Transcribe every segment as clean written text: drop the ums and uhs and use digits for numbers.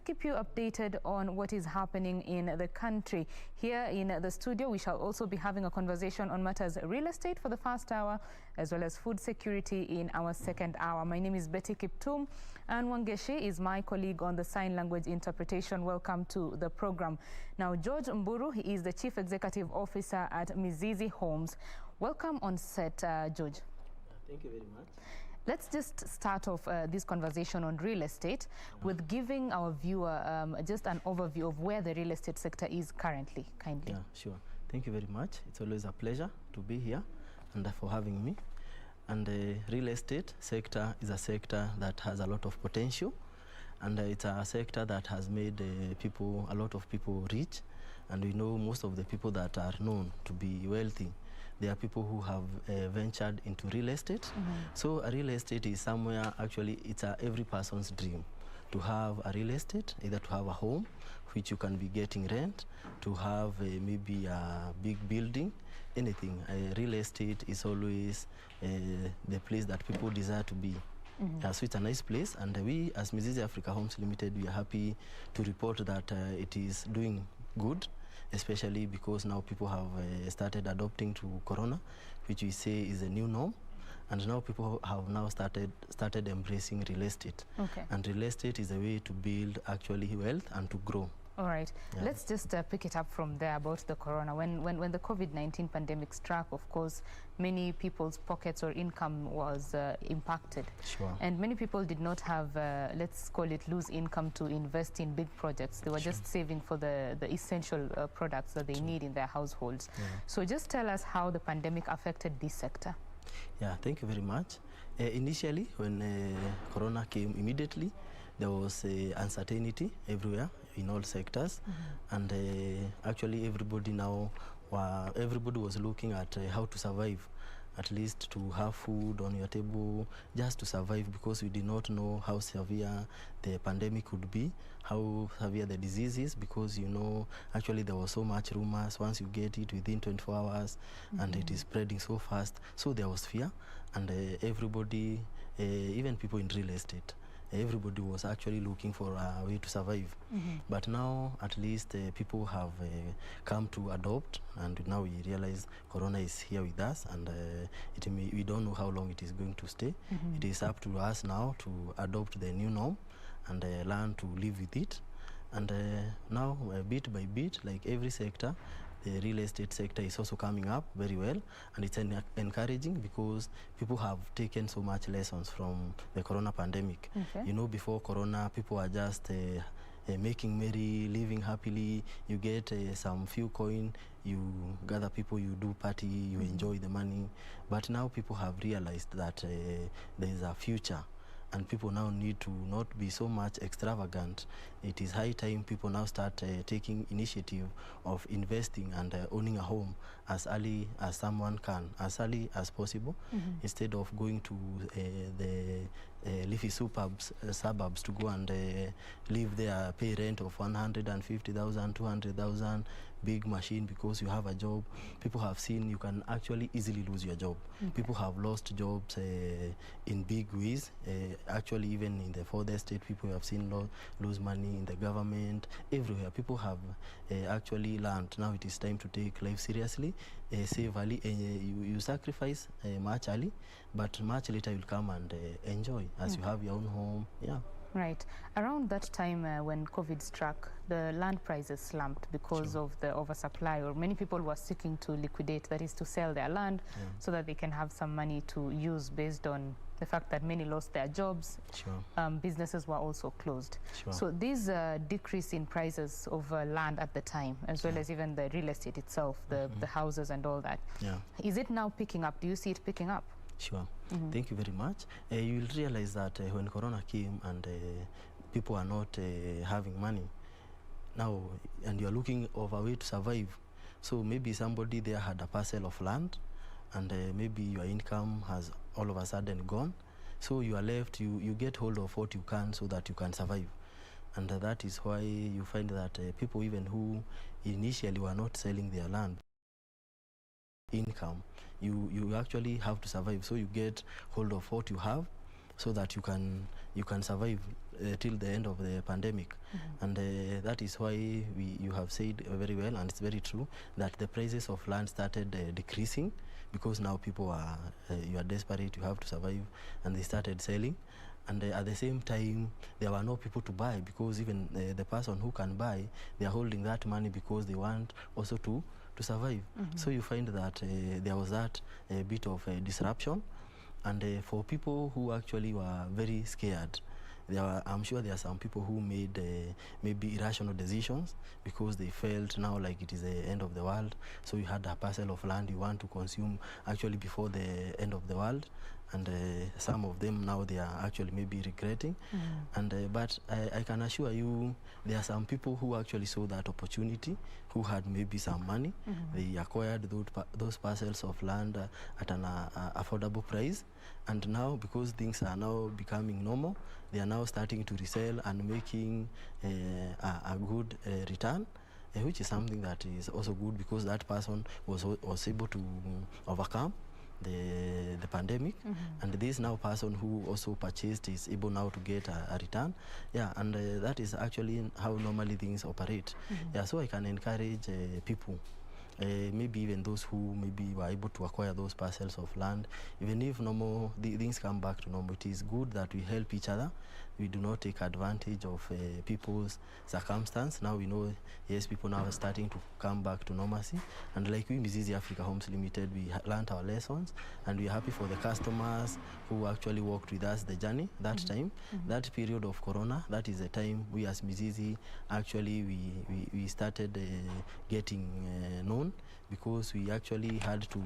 keep you updated on what is happening in the country. Here in the studio, we shall also be having a conversation on matters real estate for the first hour, as well as food security in our second hour. My name is Betty Kiptum, and Wangeshi is my colleague on the sign language interpretation. Welcome to the program. Now, George Mburu, he is the Chief Executive Officer at Mizizi Homes. Welcome on set, George. Thank you very much. Let's just start off this conversation on real estate with giving our viewer just an overview of where the real estate sector is currently, kindly. Yeah, sure. Thank you very much. It's always a pleasure to be here and for having me. And the real estate sector is a sector that has a lot of potential, and it's a sector that has made a lot of people rich. And we know most of the people that are known to be wealthy, they are people who have ventured into real estate. So a real estate is somewhere, actually, it's every person's dream to have a real estate, either to have a home, which you can be getting rent, to have maybe a big building, anything. Real estate is always the place that people desire to be. So it's a nice place, and we as Mizizi Africa Homes Limited, we are happy to report that it is doing good, especially because now people have started adopting to Corona, which we say is a new norm. And now people have now started embracing real estate. And real estate is a way to build actually wealth and to grow. All right. Yeah. Let's just pick it up from there about the corona. When the COVID-19 pandemic struck, of course, many people's pockets or income was impacted. Sure. And many people did not have, let's call it, loose income to invest in big projects. They were just saving for the essential products that they need in their households. So just tell us how the pandemic affected this sector. Yeah, thank you very much. Initially, when Corona came immediately, there was uncertainty everywhere in all sectors, and actually everybody was looking at how to survive, at least to have food on your table, just to survive, because we did not know how severe the pandemic would be, how severe the disease is, because actually there was so much rumors. Once you get it within 24 hours and it is spreading so fast, so there was fear, and everybody, even people in real estate, everybody was actually looking for a way to survive. But now at least people have come to adopt, and now we realize Corona is here with us, and we don't know how long it is going to stay. It is up to us now to adopt the new norm and learn to live with it. And now bit by bit, like every sector, the real estate sector is also coming up very well, and it's encouraging because people have taken so much lessons from the Corona pandemic. Before Corona, people are just making merry, living happily. You get some few coin, you gather people, you do party, you enjoy the money. But now people have realized that there is a future, and people now need to not be so much extravagant. It is high time people now start taking initiative of investing and owning a home as early as someone can, as early as possible, instead of going to the leafy suburbs to go and live there, pay rent of 150,000, 200,000, big machine because you have a job. People have seen you can actually easily lose your job. People have lost jobs in big ways. Actually, even in the furthest state, people have seen lose money in the government. Everywhere, people have actually learned. Now it is time to take life seriously. Save early. You sacrifice much early, but much later you'll come and enjoy as you have your own home. Yeah. Right. Around that time when COVID struck, the land prices slumped because of the oversupply, or many people were seeking to liquidate, that is to sell their land so that they can have some money to use, based on the fact that many lost their jobs. Businesses were also closed. So this decrease in prices of land at the time, as well as even the real estate itself, the houses and all that, is it now picking up? Do you see it picking up? Sure. Thank you very much. You will realize that when Corona came and people are not having money now, and you are looking for a way to survive. So maybe somebody there had a parcel of land, and maybe your income has all of a sudden gone. So you are left, you get hold of what you can so that you can survive. And that is why you find that people even who initially were not selling their land, income, you actually have to survive. So you get hold of what you have so that you can survive. till the end of the pandemic. And that is why you have said very well, and it's very true, that the prices of land started decreasing, because now people are, you are desperate, you have to survive, and they started selling. And at the same time, there were no people to buy, because even the person who can buy, they are holding that money because they want also to survive. So you find that there was that bit of disruption. And for people who actually were very scared, I'm sure there are some people who made maybe irrational decisions, because they felt now like it is the end of the world. So you had a parcel of land you want to consume actually before the end of the world. And some of them now, they are actually maybe regretting. And but I can assure you, there are some people who actually saw that opportunity, who had maybe some money. They acquired those parcels of land at an affordable price. And now, because things are now becoming normal, they are now starting to resell and making a good return, which is something that is also good, because that person was able to overcome the pandemic. And this now person who also purchased is able now to get a return. Yeah, and that is actually how normally things operate. Yeah, so I can encourage people, maybe even those who maybe were able to acquire those parcels of land, even if normal things come back to normal, it is good that we help each other. We do not take advantage of people's circumstance. Now we know, yes, people now are starting to come back to normalcy. And like we, Mizizi Africa Homes Limited, we learned our lessons, and we're happy for the customers who actually walked with us the journey that time. That period of Corona, that is the time we as Mizizi actually we started getting known, because we actually had to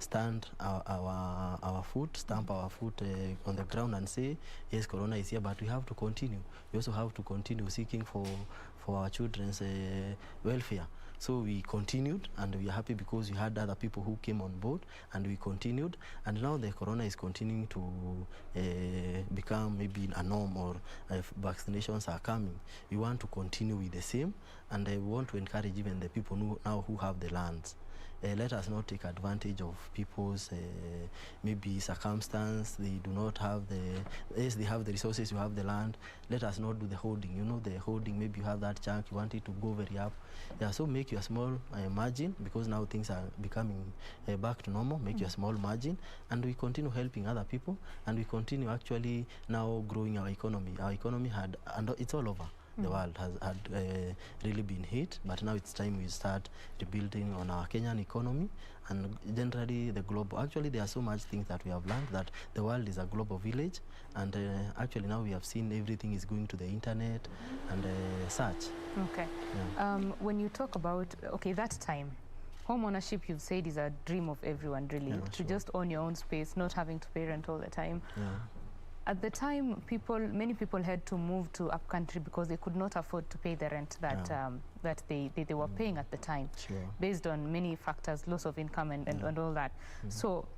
stand our foot, stamp our foot on the ground and say, yes, Corona is here, but we have to continue. We also have to continue seeking for our children's welfare. So we continued, and we are happy because we had other people who came on board, and we continued. And now the Corona is continuing to become maybe a norm, or if vaccinations are coming, we want to continue with the same. And we want to encourage even the people who have the lands. Let us not take advantage of people's maybe circumstance. They do not have yes, they have the resources, you have the land. Let us not do the holding. You know, the holding, maybe you have that chunk, you want it to go very up. Yeah, so make your small margin, because now things are becoming back to normal. Make your small margin, and we continue helping other people, and we continue actually now growing our economy. Our economy and it's all over. The world had really been hit, but now it's time we start rebuilding on our Kenyan economy, and generally the global. Actually, there are so much things that we have learned, that the world is a global village, and actually now we have seen everything is going to the internet and such. Okay. Yeah. When you talk about, that time, home ownership, you've said, is a dream of everyone, really, to just own your own space, not having to pay rent all the time. Yeah. At the time, many people had to move to upcountry because they could not afford to pay the rent that they were paying at the time, based on many factors, loss of income and all that. So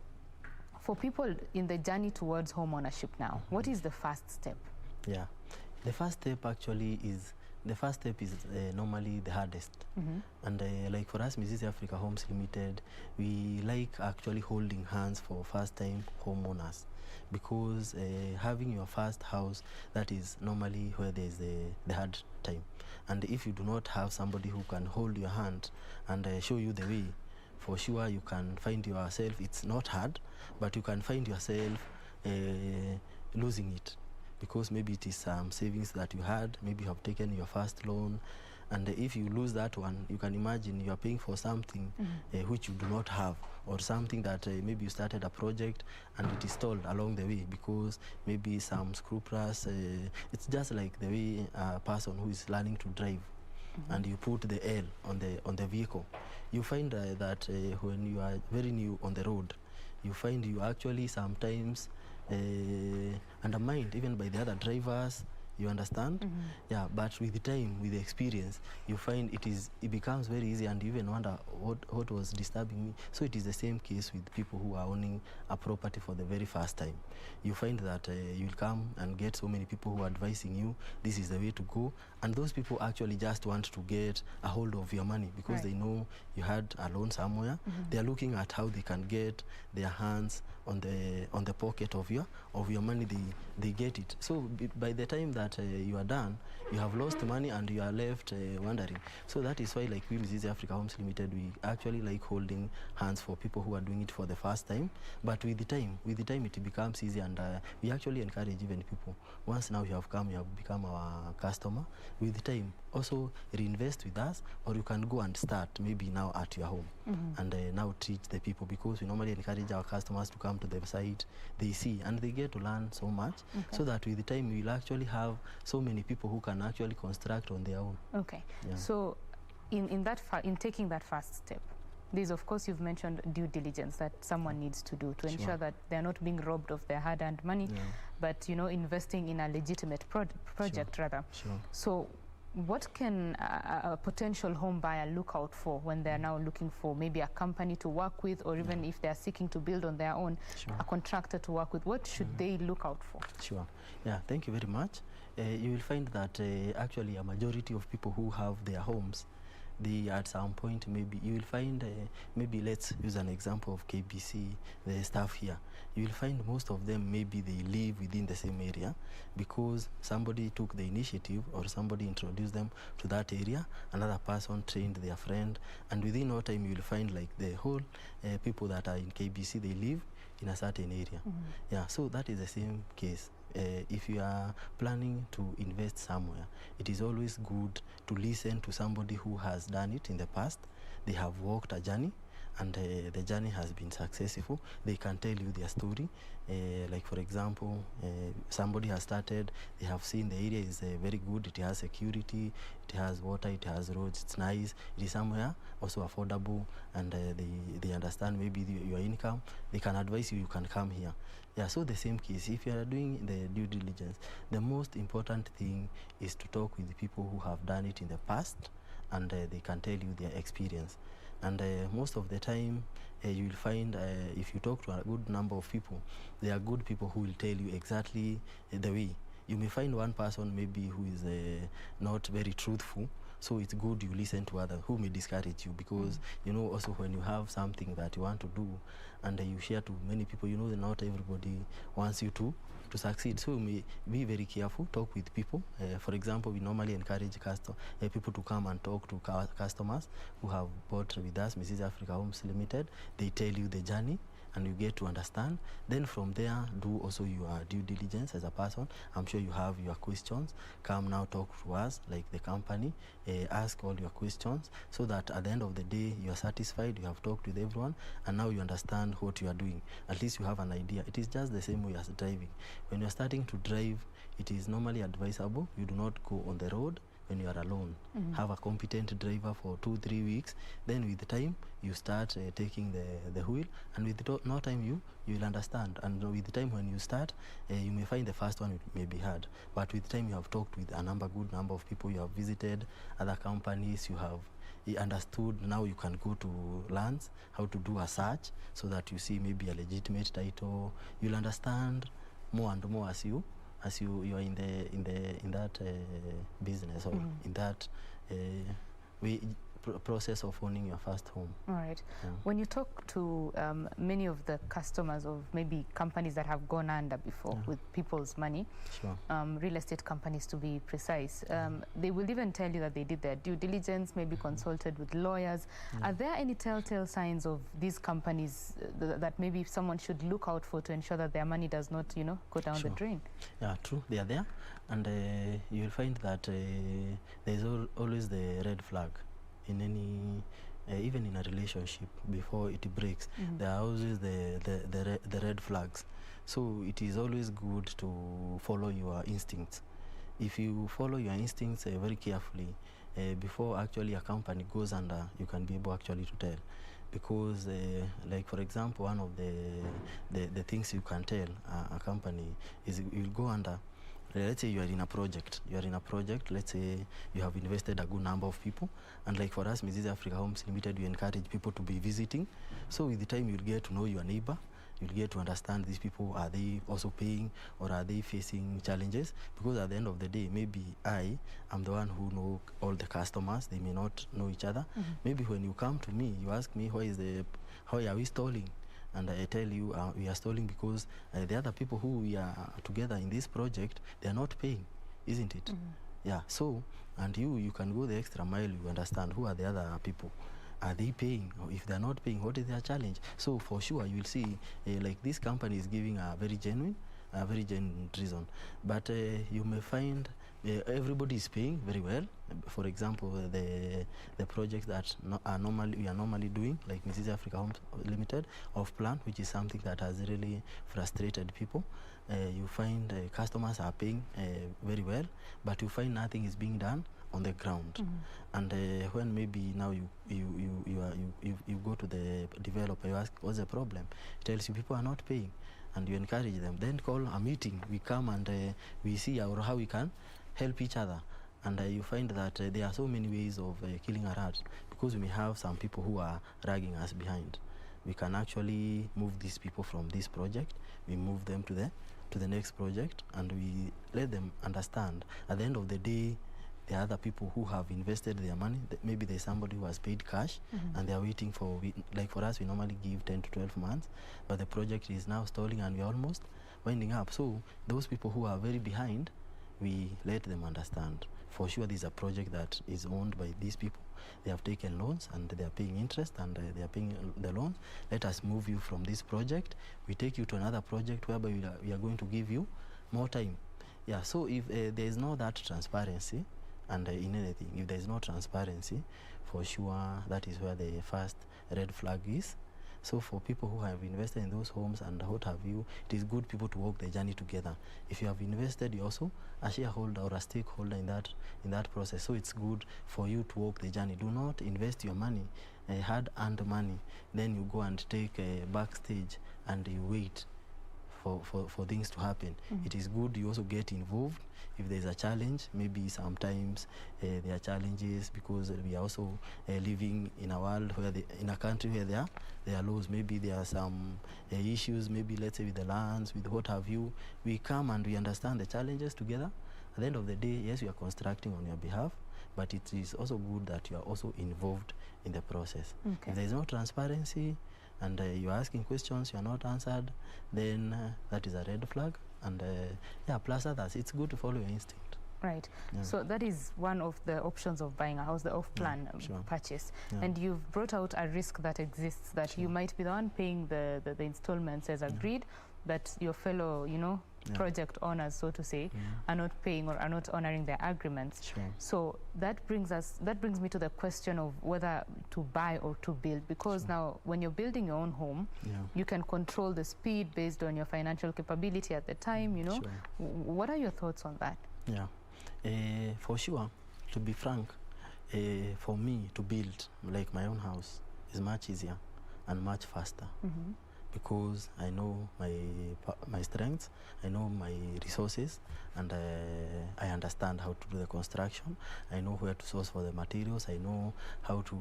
for people in the journey towards home ownership now, what is the first step? Yeah, the first step actually is, normally the hardest. And like for us, Mizizi Africa Homes Limited, we like actually holding hands for first-time homeowners, because having your first house, that is normally where there is the hard time. And if you do not have somebody who can hold your hand and show you the way, for sure you can find yourself, it's not hard, but you can find yourself losing it, because maybe it is some savings that you had, maybe you have taken your first loan, and if you lose that one, you can imagine you are paying for something which you do not have, or something that maybe you started a project and it is stalled along the way because maybe some scrupulous. It's just like the way a person who is learning to drive, and you put the L on the vehicle. You find that when you are very new on the road, you find you actually sometimes undermined even by the other drivers. You understand? Yeah, but with the time, with the experience, you find it becomes very easy, and you even wonder what was disturbing me. So it is the same case with people who are owning a property for the very first time. You find that you'll come and get so many people who are advising you, this is the way to go, and those people actually just want to get a hold of your money because they know you had a loan somewhere. They are looking at how they can get their hands on the pocket of your money. They get it. So by the time that that you are done, you have lost money and you are left wondering. So that is why, like we Mizizi Africa Homes Limited, we actually like holding hands for people who are doing it for the first time. But with the time it becomes easy, and we actually encourage even people. Once now you have come, you have become our customer. With the time, also reinvest with us, or you can go and start maybe now at your home and now teach the people, because we normally encourage our customers to come to the site, they see and they get to learn so much, so that with the time we will actually have so many people who can actually construct on their own. Okay. Yeah. So in taking that first step, there's, of course, you've mentioned due diligence that someone needs to do to ensure that they're not being robbed of their hard-earned money, but, you know, investing in a legitimate project rather. So what can a potential home buyer look out for when they're now looking for maybe a company to work with, or even if they're seeking to build on their own, a contractor to work with? What should they look out for? Sure. Yeah, thank you very much. You will find that actually a majority of people who have their homes, they at some point, maybe you will find, maybe let's use an example of KBC, the staff here. You will find most of them, maybe they live within the same area because somebody took the initiative or somebody introduced them to that area, another person trained their friend, and within no time you will find like the whole people that are in KBC, they live in a certain area. Yeah, so that is the same case. If you are planning to invest somewhere, it is always good to listen to somebody who has done it in the past. They have walked a journey, and the journey has been successful. They can tell you their story. Like for example, somebody has started, they have seen the area is very good, it has security, it has water, it has roads, it's nice, it is somewhere also affordable, and they understand maybe your income. They can advise you, you can come here. Yeah, so the same case, if you are doing the due diligence, the most important thing is to talk with the people who have done it in the past, and they can tell you their experience. And most of the time, you will find if you talk to a good number of people, there are good people who will tell you exactly the way. You may find one person maybe who is not very truthful, so it's good you listen to others who may discourage you, because you know, also when you have something that you want to do and you share to many people, you know that not everybody wants you to succeed. So you may be very careful, talk with people. For example, we normally encourage people to come and talk to customers who have bought with us, Mizizi Africa Homes Limited. They tell you the journey, and you get to understand. Then from there, do also your due diligence as a person. I'm sure you have your questions. Come now, talk to us, like the company, ask all your questions, so that at the end of the day, you are satisfied, you have talked with everyone, and now you understand what you are doing. At least you have an idea. It is just the same way as driving. When you're starting to drive, it is normally advisable you do not go on the road when you are alone. Have a competent driver for 2-3 weeks. Then with the time, you start taking the wheel, and with no time you will understand. And with the time when you start, you may find the first one may be hard, but with time you have talked with a good number of people, you have visited other companies, you have understood. Now you can go to lands, how to do a search, so that you see maybe a legitimate title. You'll understand more and more as you are in that business, or in that process of owning your first home. All right. Yeah. When you talk to many of the customers of maybe companies that have gone under before with people's money, real estate companies to be precise, they will even tell you that they did their due diligence, maybe consulted with lawyers. Are there any telltale signs of these companies that maybe someone should look out for to ensure that their money does not, you know, go down the drain? Yeah, true. They are there, and you will find that there's always the red flag. In any, even in a relationship, before it breaks, there are always the red flags. So it is always good to follow your instincts. If you follow your instincts very carefully, before actually a company goes under, you can be able actually to tell. Because like for example, one of the things you can tell a company is you will go under. Let's say you are in a project. Let's say you have invested a good number of people, and like for us, Mizizi Africa Homes Limited, we encourage people to be visiting. So with the time, you'll get to know your neighbor. You'll get to understand these people. Are they also paying, or are they facing challenges? Because at the end of the day, maybe I am the one who know all the customers. They may not know each other. Maybe when you come to me, you ask me, how are we stalling? And I tell you, we are stalling because the other people who we are together in this project, they are not paying. isn't it? Yeah, so, and you can go the extra mile. You understand who are the other people. Are they paying? Or if they're not paying, what is their challenge? So for sure, you will see like this company is giving a very genuine reason. But you may find everybody is paying very well. For example, the projects that we are normally doing, like Mizizi Africa Homes Limited off plan, which is something that has really frustrated people. You find customers are paying very well, but you find nothing is being done on the ground. And when maybe now you go to the developer, you ask what's the problem, he tells you people are not paying, and you encourage them, then call a meeting, we come and we see how we can help each other. And you find that there are so many ways of killing a rat, because we may have some people who are dragging us behind. We can actually move these people from this project, we move them to the next project, and we let them understand at the end of the day there are other people who have invested their money. Maybe there's somebody who has paid cash and they are waiting for, like for us, we normally give 10 to 12 months, but the project is now stalling and we're almost winding up. So those people who are very behind, we let them understand. For sure, this is a project that is owned by these people. They have taken loans and they are paying interest and they are paying the loans. Let us move you from this project. We take you to another project whereby we are going to give you more time. Yeah, so if there is no that transparency, and in anything, if there is no transparency, for sure that is where the first red flag is. So for people who have invested in those homes and what have you, it is good people to walk the journey together. If you have invested, you also a shareholder or a stakeholder in that process. So it's good for you to walk the journey. Do not invest your money, hard-earned money, then you go and take a backstage and you wait for things to happen. It is good you also get involved. If there's a challenge, maybe sometimes there are challenges because we are also living in a world where in a country where there are laws. Maybe there are some issues, maybe let's say with the lands, with what have you. We come and we understand the challenges together. At the end of the day, yes, we are constructing on your behalf, but it is also good that you are also involved in the process. If there is no transparency and you are asking questions, you are not answered, then that is a red flag. And yeah, plus others, it's good to follow your instinct. Right. Yeah. So that is one of the options of buying a house, the off-plan purchase. Yeah. And you've brought out a risk that exists, that you might be the one paying the installments as agreed, but your fellow, project owners, so to say, are not paying or are not honoring their agreements. So that brings me to the question of whether to buy or to build, because now when you're building your own home, you can control the speed based on your financial capability at the time, What are your thoughts on that? Yeah, for sure, to be frank, for me to build like my own house is much easier and much faster. Because I know my strengths, I know my resources, and I understand how to do the construction. I know where to source for the materials. I know how to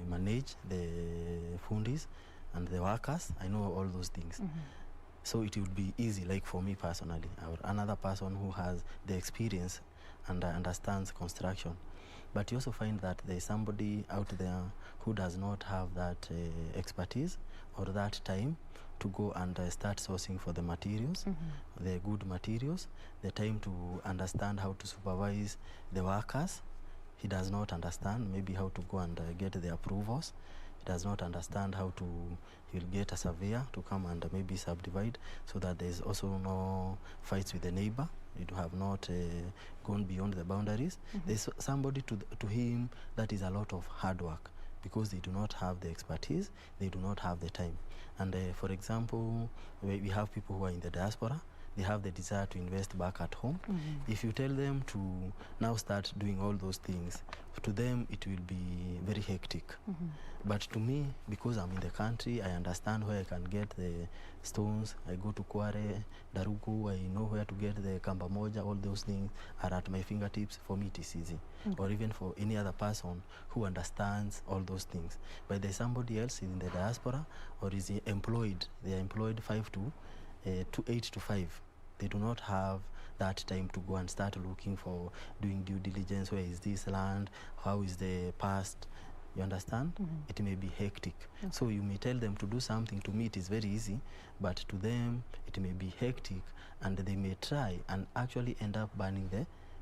manage the fundis and the workers. I know all those things. So it would be easy, like for me personally, or another person who has the experience and understands construction. But you also find that there is somebody out there who does not have that expertise or that time to go and start sourcing for the materials, the good materials, the time to understand how to supervise the workers. He does not understand maybe how to go and get the approvals. He does not understand how to, he'll get a surveyor to come and maybe subdivide so that there's also no fights with the neighbor. You have not gone beyond the boundaries. There's somebody to him that is a lot of hard work, because they do not have the expertise, they do not have the time. And for example, we have people who are in the diaspora, they have the desire to invest back at home. If you tell them to now start doing all those things, to them it will be very hectic. But to me, because I'm in the country, I understand where I can get the stones. I go to Kware, Daruku, I know where to get the Kamba Moja. All those things are at my fingertips. For me, it is easy. Or even for any other person who understands all those things. But there's somebody else in the diaspora or is employed. They are employed 8 to 5. They do not have that time to go and start looking for doing due diligence. Where is this land? How is the past? You understand? It may be hectic. So you may tell them to do something. To me, it is very easy, but to them, it may be hectic, and they may try and actually end up burning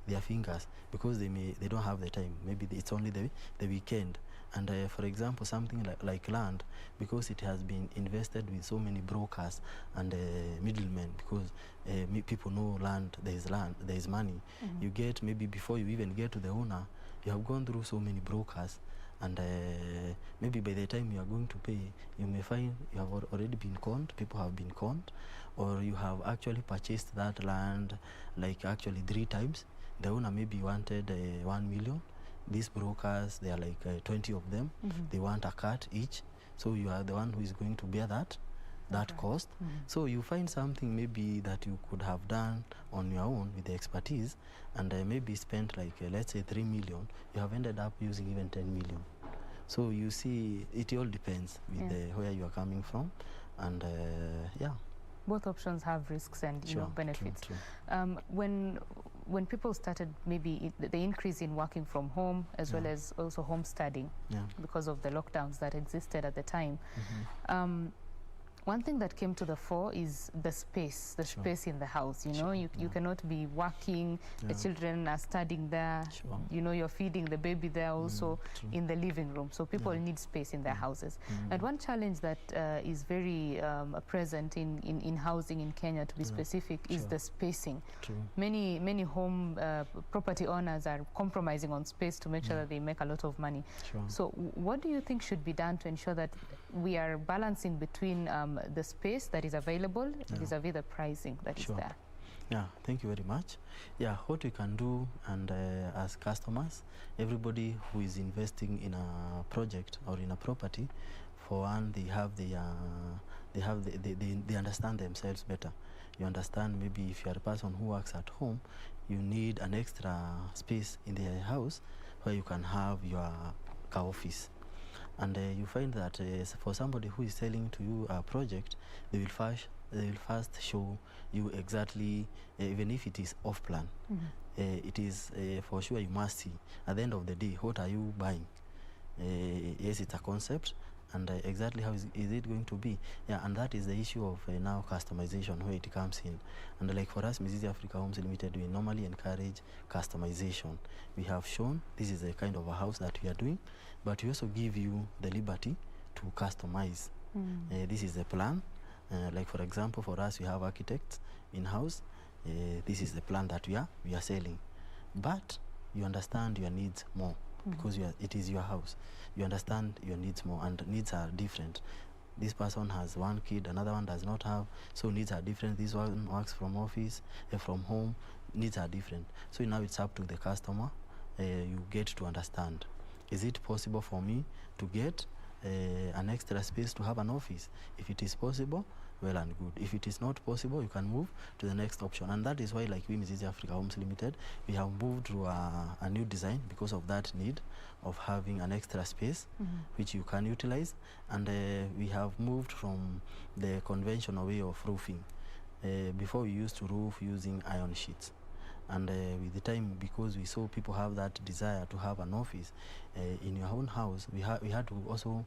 their fingers because they don't have the time. Maybe it's only the weekend. And for example, something like land, because it has been invested with so many brokers and middlemen, because people know land, there is money. You get, maybe before you even get to the owner, you have gone through so many brokers, and maybe by the time you are going to pay, you may find you have already been conned, people have been conned, or you have actually purchased that land like actually 3 times. The owner maybe wanted 1 million. These brokers, they are like 20 of them. They want a cut each. So you are the one who is going to bear that cost. So you find something maybe that you could have done on your own with the expertise, and maybe spent like, let's say 3 million. You have ended up using even 10 million. So you see, it all depends with where you are coming from. And both options have risks and benefits. True. When people started, maybe the increase in working from home, as well as also home studying, because of the lockdowns that existed at the time, one thing that came to the fore is the space in the house. You cannot be working, the children are studying there, you're feeding the baby there also in the living room. So people need space in their houses. And one challenge that is very present in housing in Kenya, to be specific, is the spacing. Many home property owners are compromising on space to make sure that they make a lot of money. So what do you think should be done to ensure that we are balancing between the space that is available vis-a-vis the pricing that is there? Yeah, thank you very much. Yeah, what we can do, and as customers, everybody who is investing in a project or in a property, for one, they understand themselves better. You understand, maybe if you are a person who works at home, you need an extra space in the house where you can have your office. And you find that for somebody who is selling to you a project, they will first show you exactly, even if it is off plan, it is for sure you must see at the end of the day, what are you buying? Yes, it's a concept, and exactly how is it going to be? Yeah, and that is the issue of now customization, where it comes in. And like for us, Mizizi Africa Homes Limited, we normally encourage customization. We have shown this is a kind of a house that we are doing, but we also give you the liberty to customize. This is the plan. Like for example, for us, we have architects in-house. This is the plan that we are selling. But you understand your needs more, because it is your house. You understand your needs more, and needs are different. This person has 1 kid, another one does not have, so needs are different. This one works from office, from home, needs are different. So now it's up to the customer. You get to understand, is it possible for me to get an extra space to have an office? If it is possible, well and good. If it is not possible, you can move to the next option. And that is why, like we, Mizizi Africa Homes Limited, we have moved to a new design because of that need of having an extra space which you can utilize. And we have moved from the conventional way of roofing. Before we used to roof using iron sheets. And with the time, because we saw people have that desire to have an office in your own house, we had to also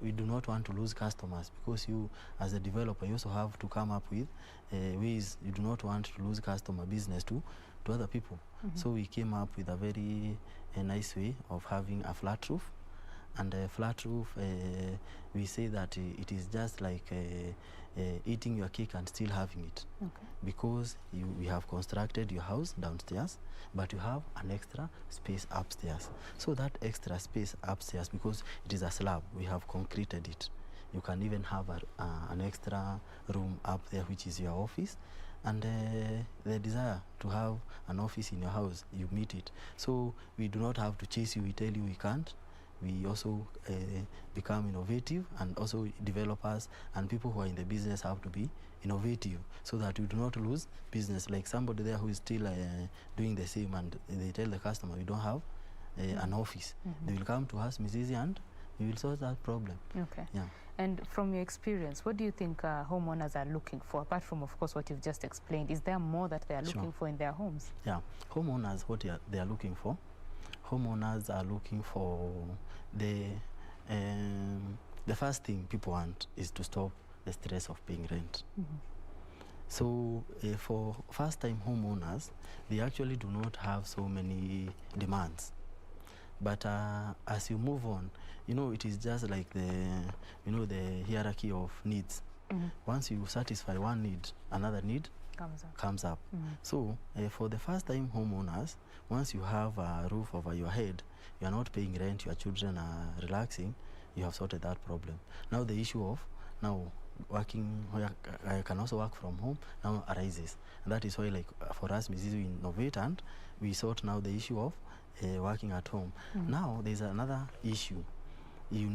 we do not want to lose customers, because you, as a developer, you also have to come up with ways. You do not want to lose customer business to other people. So we came up with a very nice way of having a flat roof. And a flat roof, we say that it is just like eating your cake and still having it. Because we have constructed your house downstairs, but you have an extra space upstairs. So that extra space upstairs, because it is a slab, we have concreted it. You can even have an extra room up there, which is your office. And the desire to have an office in your house, you meet it. So we do not have to chase you, we tell you we can't. We also become innovative, and also developers and people who are in the business have to be innovative, so that we do not lose business. Like somebody there who is still doing the same, and they tell the customer, we don't have an office. They will come to us, Mizizi, and we will solve that problem. Yeah. And from your experience, what do you think homeowners are looking for, apart from, of course, what you've just explained? Is there more that they are looking for in their homes? Yeah, homeowners, what they are looking for? homeowners are looking for the first thing people want is to stop the stress of paying rent. So for first-time homeowners, they actually do not have so many demands. But as you move on, it is just like the hierarchy of needs. Once you satisfy one need, another need comes up. So for the first-time homeowners, once you have a roof over your head, you are not paying rent, your children are relaxing, you have sorted that problem. Now the issue of working where I can also work from home now arises. And that is why, like for us, Mizizi, we innovate and we sort now the issue of working at home. Now there's another issue. You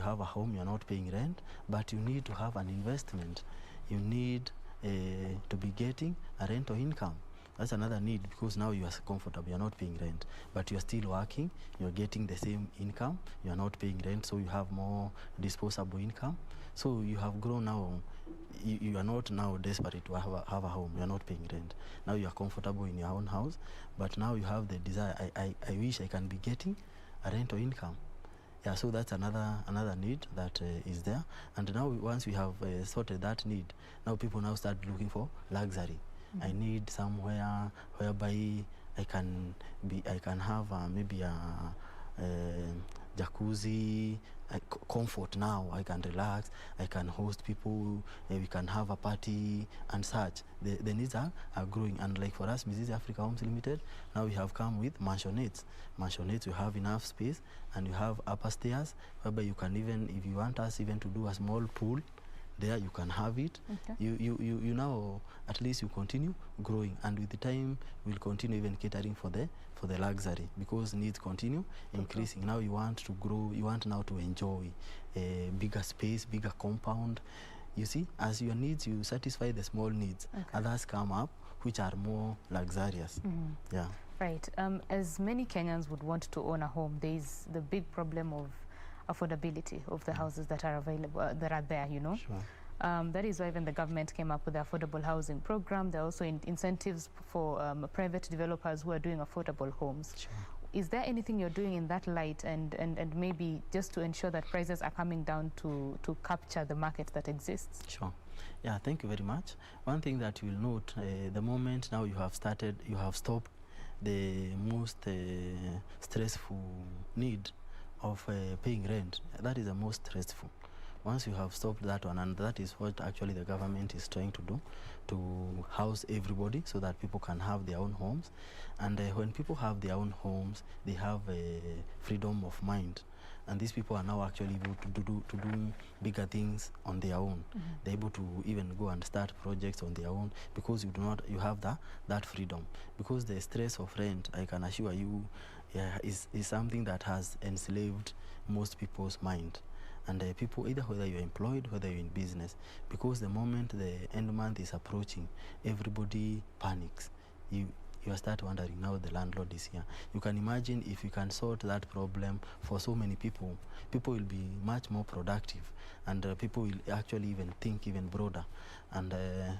have a home, you're not paying rent, but you need to have an investment. You need to be getting a rental income. That's another need, because now you are comfortable, you're not paying rent, but you're still working, you're getting the same income, you're not paying rent, so you have more disposable income. So you have grown now. You are not now desperate to have a home, you're not paying rent. Now you are comfortable in your own house, but now you have the desire, I wish I can be getting a rental income. Yeah, so that's another need that is there. And now once we have sorted that need, now people now start looking for luxury. I need somewhere whereby I can have maybe a jacuzzi, comfort now. I can relax, I can host people, we can have a party and such. The needs are growing. And like for us, Mizizi Africa Homes Limited, now we have come with mansionettes. Mansionettes, you have enough space, and you have upper stairs whereby you can even, if you want us even to do a small pool, there you can have it. Okay. You now at least you continue growing, and with the time we'll continue even catering for the luxury, because needs continue increasing. Okay. Now you want to grow, you want now to enjoy a bigger space, bigger compound. You see, as your needs, you satisfy the small needs. Okay. Others come up which are more luxurious. Yeah. Right. As many Kenyans would want to own a home, there is the big problem of affordability of the houses that are available, that are there, Sure. That is why even the government came up with the affordable housing program. There are also incentives for private developers who are doing affordable homes. Sure. Is there anything you're doing in that light, and maybe just to ensure that prices are coming down to capture the market that exists? Sure. Yeah, thank you very much. One thing that you will note, the moment now you have stopped the most stressful need of paying rent. That is the most stressful. Once you have stopped that one, and that is what actually the government is trying to do, to house everybody so that people can have their own homes. And when people have their own homes, they have a freedom of mind. And these people are now actually able to do bigger things on their own. They're able to even go and start projects on their own, because you have that freedom. Because the stress of rent, I can assure you, is something that has enslaved most people's mind. And people, either whether you're employed, whether you're in business, because the moment the end month is approaching, everybody panics. You start wondering, now the landlord is here. You can imagine if you can sort that problem for so many people, people will be much more productive, and people will actually even think even broader. And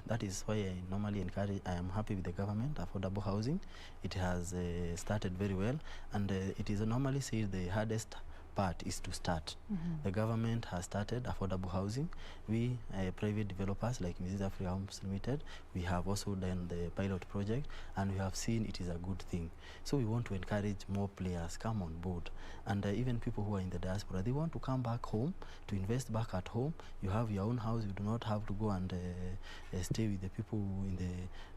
that is why I normally encourage, I am happy with the government, affordable housing. It has started very well, and it is normally said the hardest part is to start. The government has started affordable housing. We, private developers like Mizizi Africa Homes Limited, we have also done the pilot project, and we have seen it is a good thing. So we want to encourage more players come on board, and even people who are in the diaspora, they want to come back home to invest back at home. You have your own house. You do not have to go and stay with the people in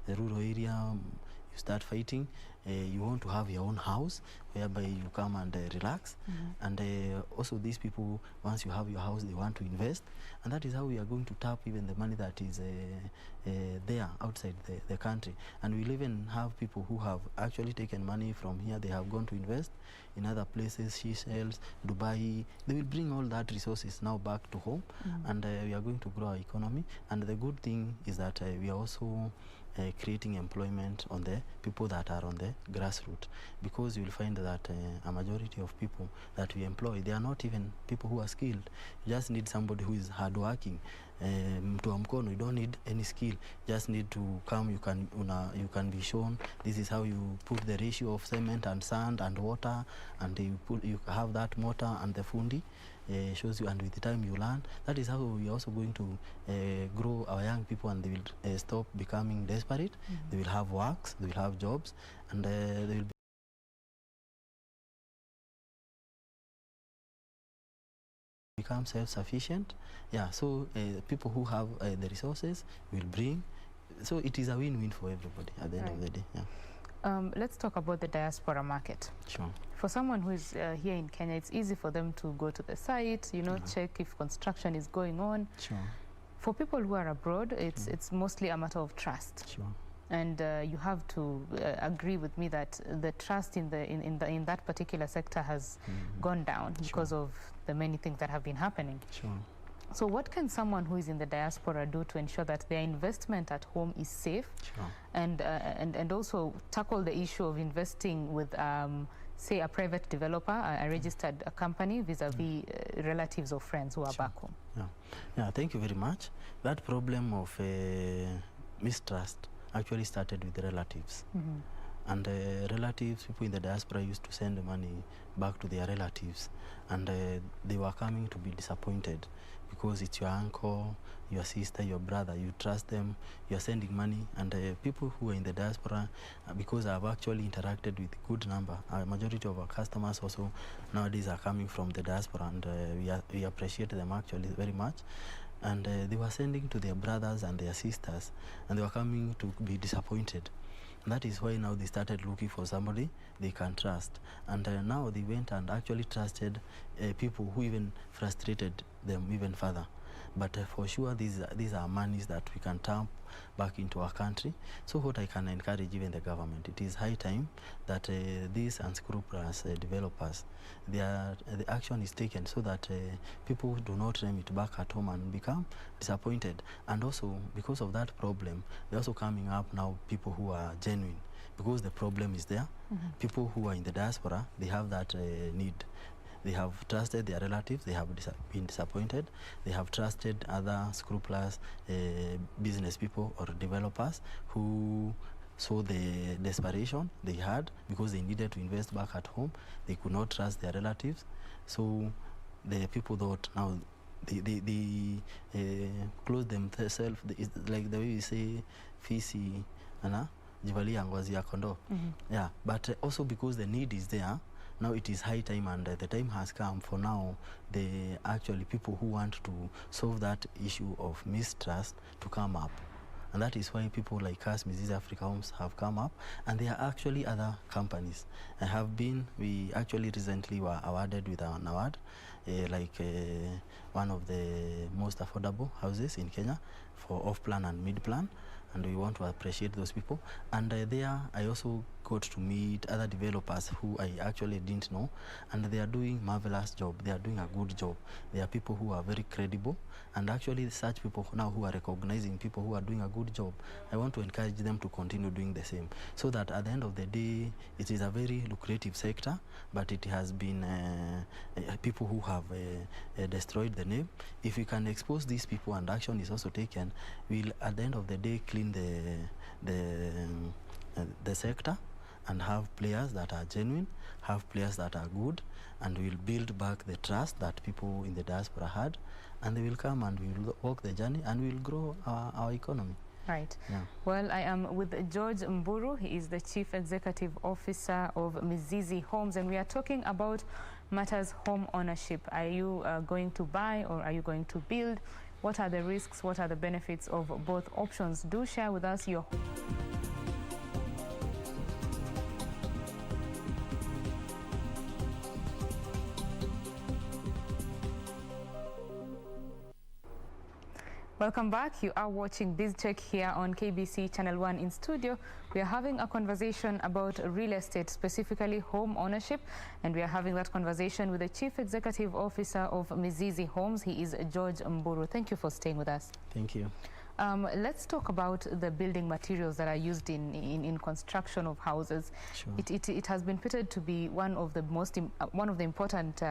the rural area. You start fighting. You want to have your own house whereby you come and relax. And also these people, once you have your house, they want to invest. And that is how we are going to tap even the money that is there outside the country. And we'll even have people who have actually taken money from here. They have gone to invest in other places, Seychelles, Dubai. They will bring all that resources now back to home. And we are going to grow our economy. And the good thing is that we are also creating employment on the people that are on the grassroots, because you will find that a majority of people that we employ, they are not even people who are skilled. You just need somebody who is hardworking. Mtu wa mkono, you don't need any skill, just need to come. You can be shown this is how you put the ratio of cement and sand and water, and you have that mortar and the fundi shows you, and with the time you learn. That is how we are also going to grow our young people, and they will stop becoming desperate. They will have works, they will have jobs, and they will become self-sufficient. Yeah, so people who have the resources will bring. So it is a win-win for everybody at the end of the day. Yeah. Let's talk about the diaspora market. Sure. For someone who is here in Kenya, it's easy for them to go to the site, check if construction is going on. Sure. For people who are abroad, it's mostly a matter of trust. Sure. And you have to agree with me that the trust in that particular sector has gone down because of the many things that have been happening. Sure. So what can someone who is in the diaspora do to ensure that their investment at home is safe? Sure. And also tackle the issue of investing with, say, a private developer, a registered company, vis-a-vis relatives or friends who are back home? Yeah, thank you very much. That problem of mistrust actually started with relatives. And relatives, people in the diaspora used to send money back to their relatives, and they were coming to be disappointed because it's your uncle, your sister, your brother. You trust them, you're sending money, and people who are in the diaspora, because I've actually interacted with a good number, a majority of our customers also nowadays are coming from the diaspora, and we appreciate them actually very much. And they were sending to their brothers and their sisters, and they were coming to be disappointed. And that is why now they started looking for somebody they can trust. And now they went and actually trusted people who even frustrated them even further. But for sure, these are monies that we can tap back into our country. So what I can encourage even the government, it is high time that these unscrupulous developers, the action is taken so that people do not remit back at home and become disappointed. And also, because of that problem, they're also coming up now people who are genuine, because the problem is there. People who are in the diaspora, they have that need. They have trusted their relatives, they have been disappointed. They have trusted other scrupulous business people or developers who saw the desperation they had because they needed to invest back at home. They could not trust their relatives. So the people thought now they close themselves, like the way we say, fisi, jivalia ngozi ya kondoo. Yeah, but also because the need is there. Now it is high time, and the time has come for now the actually people who want to solve that issue of mistrust to come up. And that is why people like us, Mizizi Africa Homes, have come up, and there are actually other companies. We actually recently were awarded with an award, one of the most affordable houses in Kenya for off-plan and mid-plan. And we want to appreciate those people. And there I also got to meet other developers who I actually didn't know, and they are doing marvelous job. They are doing a good job. They are people who are very credible, and actually such people now who are recognizing people who are doing a good job, I want to encourage them to continue doing the same, so that at the end of the day, it is a very lucrative sector, but it has been people who have destroyed the name. If we can expose these people and action is also taken, we'll at the end of the day clean the sector and have players that are genuine, have players that are good, and we'll build back the trust that people in the diaspora had, and they will come and we will walk the journey and we will grow our economy. Right. Yeah. Well, I am with George Mburu. He is the Chief Executive Officer of Mizizi Homes, and we are talking about matters home ownership. Are you going to buy or are you going to build? What are the risks? What are the benefits of both options? Do share with us your... Welcome back. You are watching BizCheck here on KBC Channel 1 in studio. We are having a conversation about real estate, specifically home ownership, and we are having that conversation with the Chief Executive Officer of Mizizi Homes. He is George Mburu. Thank you for staying with us. Thank you. Let's talk about the building materials that are used in construction of houses. Sure. It has been reputed to be one of the important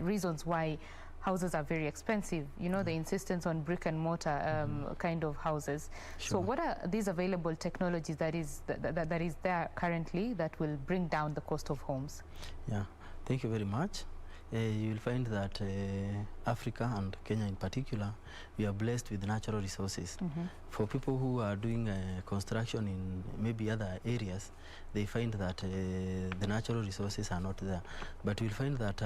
reasons why houses are very expensive. You know, the insistence on brick and mortar kind of houses. Sure. So what are these available technologies that is there currently that will bring down the cost of homes? Yeah, thank you very much. You will find that Africa and Kenya in particular, we are blessed with natural resources. For people who are doing construction in maybe other areas, they find that the natural resources are not there. But you'll find that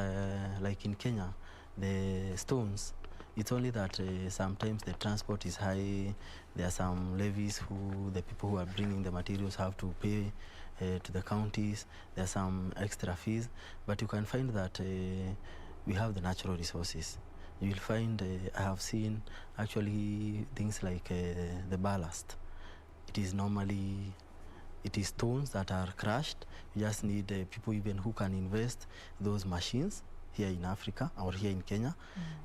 like in Kenya, the stones, it's only that sometimes the transport is high. There are some levies who the people who are bringing the materials have to pay to the counties. There are some extra fees, but you can find that we have the natural resources. You will find, I have seen actually things like the ballast. It is stones that are crushed. You just need people even who can invest those machines here in Africa or here in Kenya.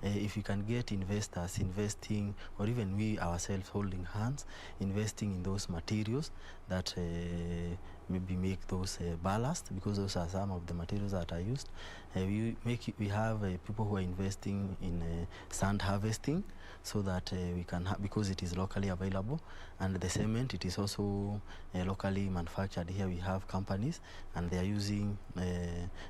If you can get investors investing, or even we ourselves holding hands, investing in those materials that maybe make those ballast, because those are some of the materials that are used. We have people who are investing in sand harvesting, so that we can because it is locally available, and the cement, it is also locally manufactured. Here we have companies and they are using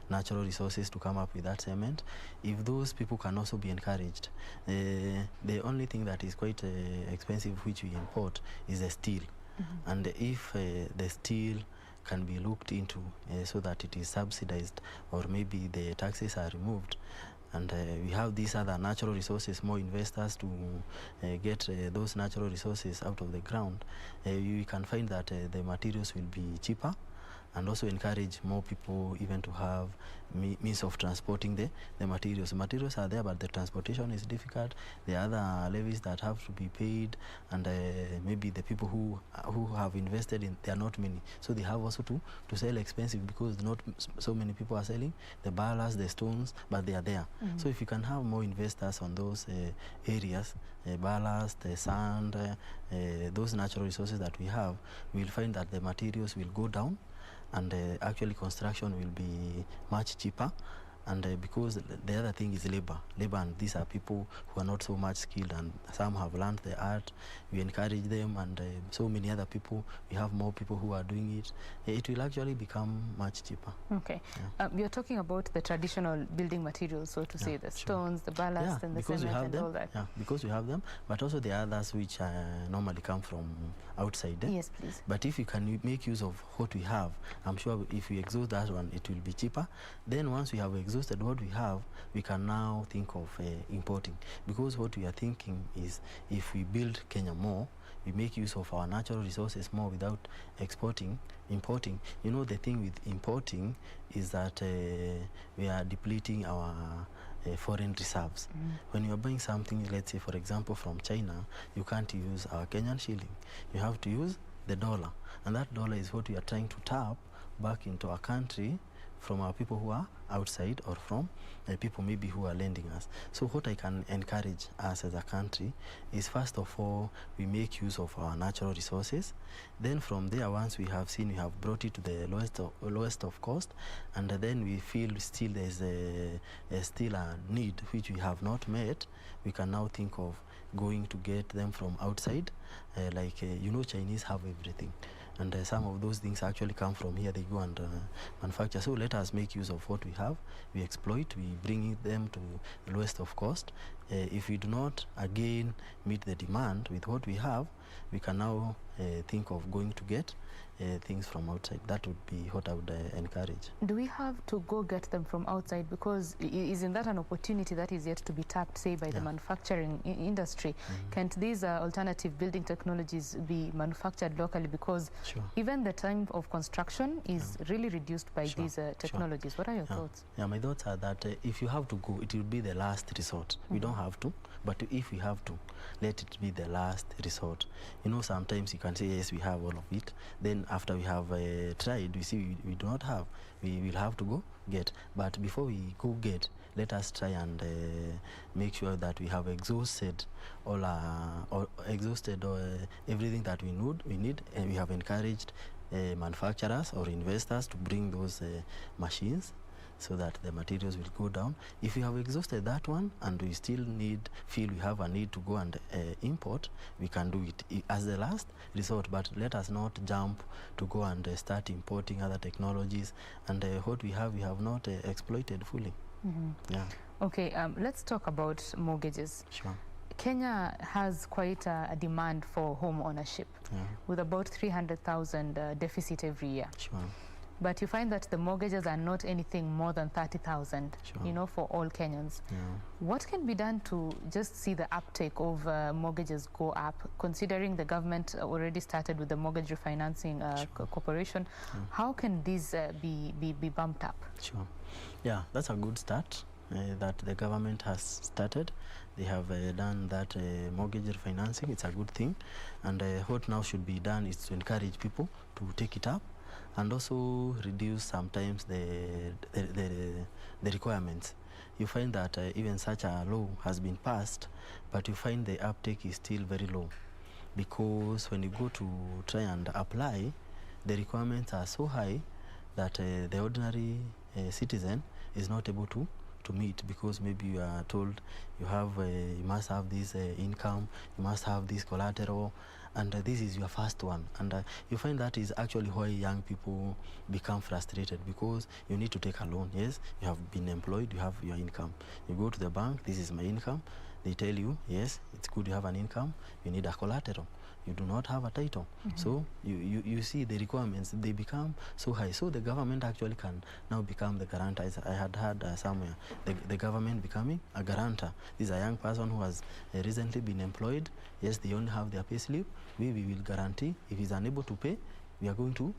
natural resources to come up with that cement. If those people can also be encouraged, the only thing that is quite expensive which we import is the steel. And if the steel can be looked into so that it is subsidized, or maybe the taxes are removed, and we have these other natural resources, more investors to get those natural resources out of the ground, you can find that the materials will be cheaper, and also encourage more people even to have means of transporting the materials. Materials are there, but the transportation is difficult. There are other levies that have to be paid, and maybe the people who have invested in, they are not many, so they have also to sell expensive, because not so many people are selling the ballast, the stones, but they are there. So if you can have more investors on those areas, ballast, sand, those natural resources that we have, we will find that the materials will go down, and actually construction will be much cheaper. And because the other thing is labor, and these are people who are not so much skilled, and some have learned the art. We encourage them, and so many other people, we have more people who are doing it. It will actually become much cheaper. Okay. Yeah. You're talking about the traditional building materials, so to say, the stones, the ballast, and the cement and all that. Yeah, because we have them, but also there are others which normally come from outside. Yes, please. But if you can make use of what we have, I'm sure if we exhaust that one, it will be cheaper. Then once we have exhausted what we have, we can now think of importing, because what we are thinking is, if we build Kenya more, we make use of our natural resources more without importing. You know, the thing with importing is that we are depleting our foreign reserves. When you are buying something, let's say for example from China, you can't use our Kenyan shilling. You have to use the dollar, and that dollar is what we are trying to tap back into our country from our people who are outside, or from people maybe who are lending us. So what I can encourage us as a country is, first of all, we make use of our natural resources. Then from there, once we have seen, we have brought it to the lowest of cost, and then we feel still there's still a need which we have not met, we can now think of going to get them from outside. You know, Chinese have everything, and some of those things actually come from here. They go and manufacture. So let us make use of what we have. We exploit, we bring them to the lowest of cost. If we do not again meet the demand with what we have, we can now think of going to get things from outside. That would be what I would encourage. Do we have to go get them from outside? Because isn't that an opportunity that is yet to be tapped, say, by the manufacturing industry? Can't these alternative building technologies be manufactured locally? Because even the time of construction is really reduced by these technologies. What are your thoughts? Yeah, my thoughts are that if you have to go, it will be the last resort. We don't have to, but if we have to, let it be the last resort. You know, sometimes you can say, yes, we have all of it. Then then after we have tried, we see we do not have, we will have to go get. But before we go get, let us try and make sure that we have exhausted everything that we need, and we have encouraged manufacturers or investors to bring those machines, so that the materials will go down. If we have exhausted that one and we still feel we have a need to go and import, we can do it as the last resort. But let us not jump to go and start importing other technologies, and what we have not exploited fully. Yeah. Okay, let's talk about mortgages. Sure. Kenya has quite a demand for home ownership, with about 300,000 deficit every year. Sure. But you find that the mortgages are not anything more than 30,000, for all Kenyans. Yeah. What can be done to just see the uptake of mortgages go up, considering the government already started with the mortgage refinancing corporation? How can these be bumped up? Sure. Yeah, that's a good start that the government has started. They have done that mortgage refinancing. It's a good thing. And what now should be done is to encourage people to take it up, and also reduce sometimes the requirements. You find that even such a law has been passed, but you find the uptake is still very low, because when you go to try and apply, the requirements are so high that the ordinary citizen is not able to meet, because maybe you are told you must have this income, you must have this collateral, and this is your first one. And you find that is actually why young people become frustrated, because you need to take a loan. Yes, you have been employed, you have your income. You go to the bank, this is my income. They tell you, yes, it's good you have an income, you need a collateral. You do not have a title. So you see the requirements, they become so high. So the government actually can now become the guarantor. I had heard somewhere, the government becoming a guarantor. This is a young person who has recently been employed. Yes, they only have their pay slip. We will guarantee. If he's unable to pay, we are going to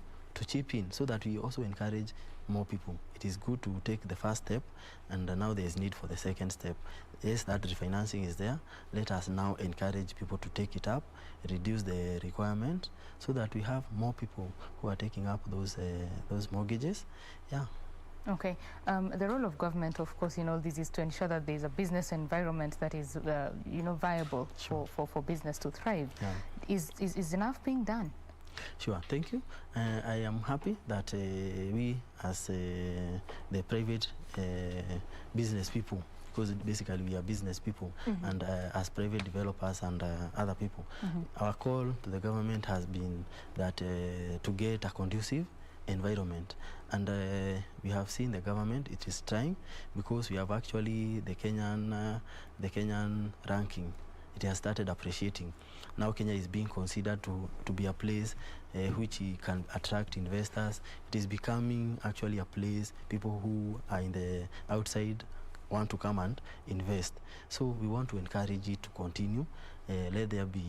chip in, so that we also encourage more people. It is good to take the first step, and now there is need for the second step. Yes, that refinancing is there. Let us now encourage people to take it up, reduce the requirement, so that we have more people who are taking up those mortgages. Yeah. Okay. The role of government, of course, in all this is to ensure that there is a business environment that is, viable for business to thrive. Yeah. Is enough being done? Sure, thank you. I am happy that we, as the private business people, because basically we are business people, and as private developers and other people, our call to the government has been that to get a conducive environment. And we have seen the government, it is trying, because we have actually the Kenyan ranking. It has started appreciating. Now Kenya is being considered to be a place which can attract investors. It is becoming actually a place people who are in the outside want to come and invest. So we want to encourage it to continue. Let there be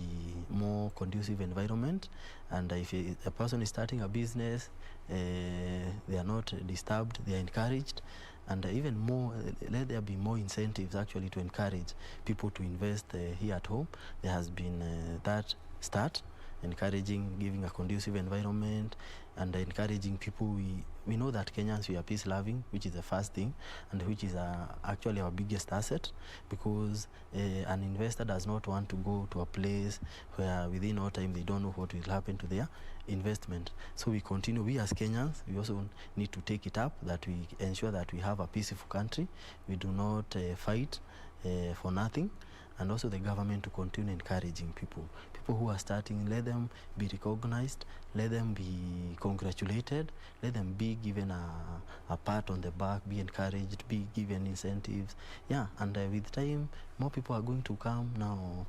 more conducive environment, and if a person is starting a business, they are not disturbed, they are encouraged. And even more, let there be more incentives actually to encourage people to invest here at home. There has been that start, encouraging, giving a conducive environment, and encouraging people. We know that Kenyans, we are peace-loving, which is the first thing, and which is actually our biggest asset, because an investor does not want to go to a place where within no time they don't know what will happen to their investment. So we continue. We as Kenyans, we also need to take it up, that we ensure that we have a peaceful country. We do not fight for nothing. And also the government to continue encouraging people who are starting. Let them be recognized, let them be congratulated, let them be given a pat on the back, be encouraged, be given incentives. Yeah, and with time, more people are going to come now,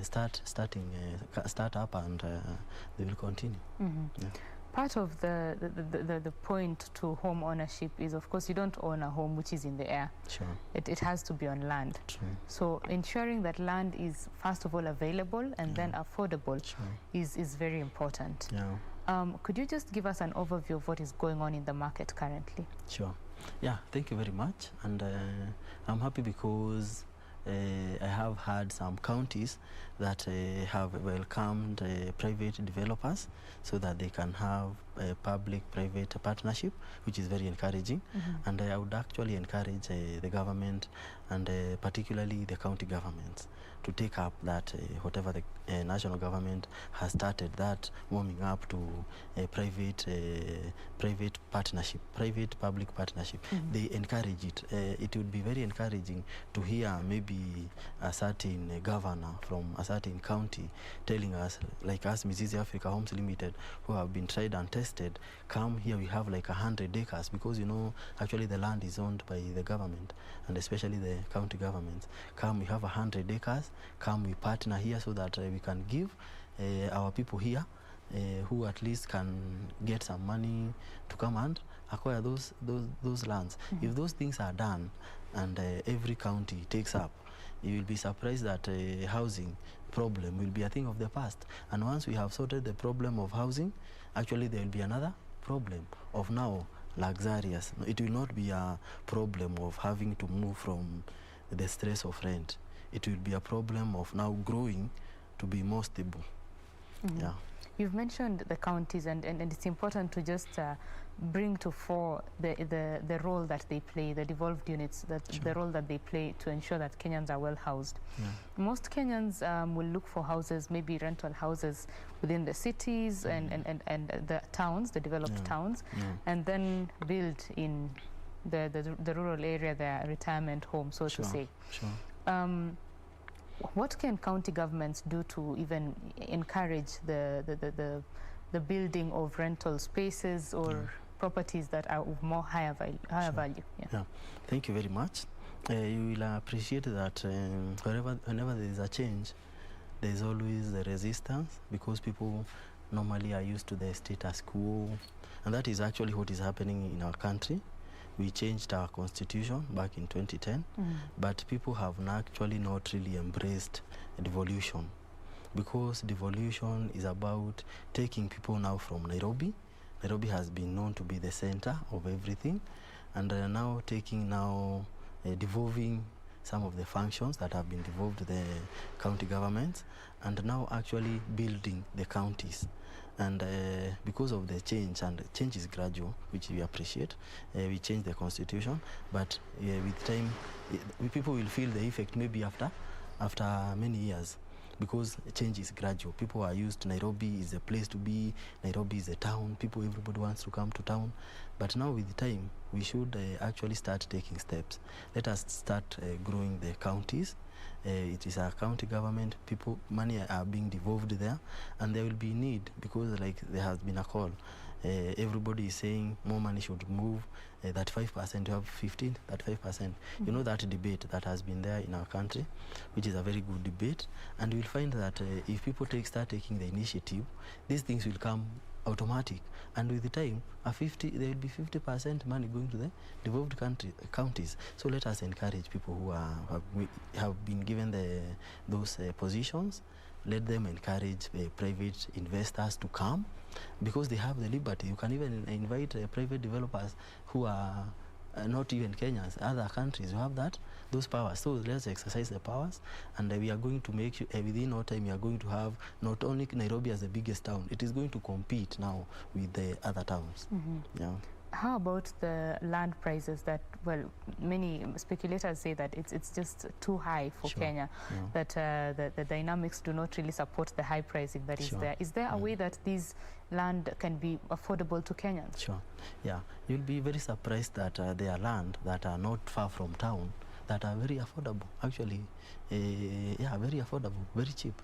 start up, and they will continue. Yeah. Part of the point to home ownership is, of course, you don't own a home which is in the air. Sure. It has to be on land. True. So ensuring that land is, first of all, available and then affordable is very important. Yeah. Could you just give us an overview of what is going on in the market currently? Sure. Yeah, thank you very much. And I'm happy because I have had some counties that have welcomed private developers so that they can have a public-private partnership, which is very encouraging. And I would actually encourage the government and particularly the county governments to take up that whatever the national government has started, that warming up to a private partnership, private-public partnership. They encourage it. It would be very encouraging to hear maybe a certain governor from a certain county telling us, like us, Mizizi Africa Homes Limited, who have been tried and tested, come here, we have like 100 acres, because you know, actually the land is owned by the government, and especially the county governments. Come, we have 100 acres, come, we partner here so that we can give our people here who at least can get some money to come and acquire those lands. If those things are done and every county takes up, you will be surprised that housing problem will be a thing of the past. And once we have sorted the problem of housing, actually there will be another problem of now luxurious. It will not be a problem of having to move from the stress of rent. It will be a problem of now growing to be more stable. Yeah. You've mentioned the counties, and it's important to just bring to fore the role that they play, the devolved units, the role that they play to ensure that Kenyans are well housed. Most Kenyans will look for houses, maybe rental houses within the cities and the towns, the developed towns, and then build in the rural area their retirement home, so to say. What can county governments do to even encourage the building of rental spaces or properties that are of more higher value? Thank you very much. You will appreciate that whenever there is a change, there is always the resistance, because people normally are used to the status quo, and that is actually what is happening in our country. We changed our constitution back in 2010, but people have actually not really embraced devolution, because devolution is about taking people now from Nairobi. Nairobi has been known to be the center of everything, and now devolving some of the functions that have been devolved to the county governments, and now actually building the counties. And because of the change, and change is gradual, which we appreciate, we change the constitution, but with time, people will feel the effect maybe after many years, because change is gradual. People are used to Nairobi is a place to be, Nairobi is a town, everybody wants to come to town. But now with time, we should actually start taking steps. Let us start growing the counties. It is a county government, money are being devolved there, and there will be need, because like there has been a call. Everybody is saying more money should move, that 5%, you have 15, that 5%. You know that debate that has been there in our country, which is a very good debate, and you'll find that if people start taking the initiative, these things will come automatic, and with the time, there will be 50% money going to the devolved counties. So let us encourage people who have been given those positions. Let them encourage private investors to come, because they have the liberty. You can even invite private developers who are not even Kenyans, other countries who have those powers. So let's exercise the powers, and we are going to make sure within no time we are going to have not only Nairobi as the biggest town, it is going to compete now with the other towns. How about the land prices that, well, many speculators say that it's just too high for Kenya, that the dynamics do not really support the high pricing that is there. Is there a way that these land can be affordable to Kenyans? You'll be very surprised that there are land that are not far from town that are very affordable, actually. Very affordable, very cheap.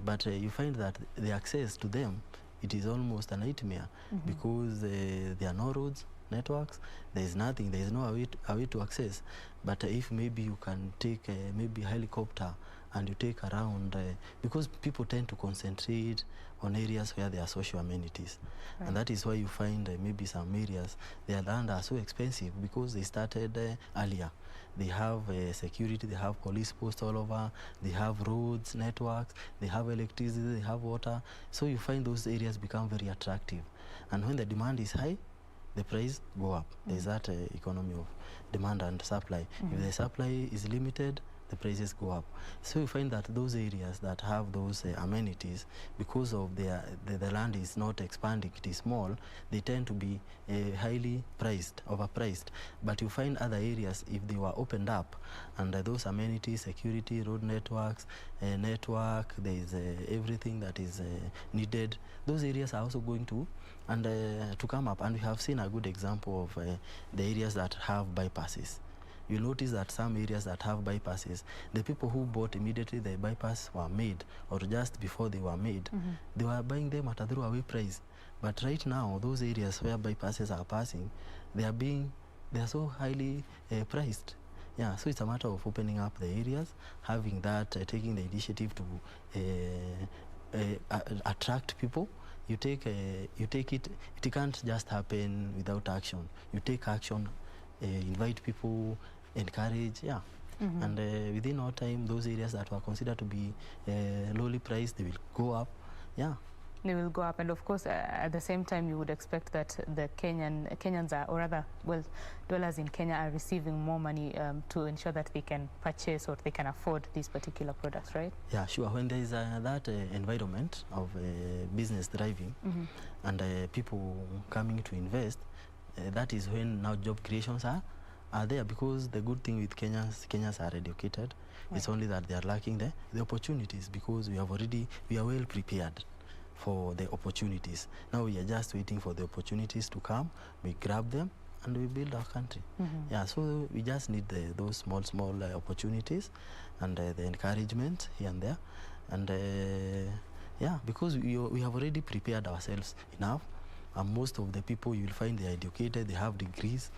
But you find that the access to them, it is almost a nightmare, because there are no roads, networks, there is nothing, there is no way to access. But if maybe you can take maybe a helicopter and you take around, because people tend to concentrate on areas where there are social amenities. And that is why you find maybe some areas, their land are so expensive because they started earlier. They have security, they have police posts all over, they have roads, networks, they have electricity, they have water. So you find those areas become very attractive. And when the demand is high, the price go up. There's that economy of demand and supply. If the supply is limited, the prices go up. So you find that those areas that have those amenities, because of the land is not expanding, it is small, they tend to be highly priced, overpriced. But you find other areas, if they were opened up, and those amenities, security, road networks, network, there is everything that is needed, those areas are also going to come up. And we have seen a good example of the areas that have bypasses. You notice that some areas that have bypasses, the people who bought immediately the bypass were made, or just before they were made, they were buying them at a throwaway price. But right now, those areas where bypasses are passing, they are so highly priced. Yeah, so it's a matter of opening up the areas, having that, taking the initiative to attract people. You take it. It can't just happen without action. You take action, invite people, encourage, yeah. And within no time, those areas that were considered to be lowly priced, they will go up, yeah. They will go up, and of course, at the same time, you would expect that the Kenyans are, or rather, well, dwellers in Kenya are receiving more money to ensure that they can purchase or they can afford these particular products, right? Yeah, sure. When there is that environment of business thriving and people coming to invest, that is when now job creations are there, because the good thing with Kenyans are educated. Right. It's only that they are lacking the opportunities, because we are well prepared for the opportunities. Now we are just waiting for the opportunities to come, we grab them, and we build our country. Yeah, so we just need those small opportunities and the encouragement here and there. And yeah, because we have already prepared ourselves enough. And most of the people, you will find they are educated, they have degrees.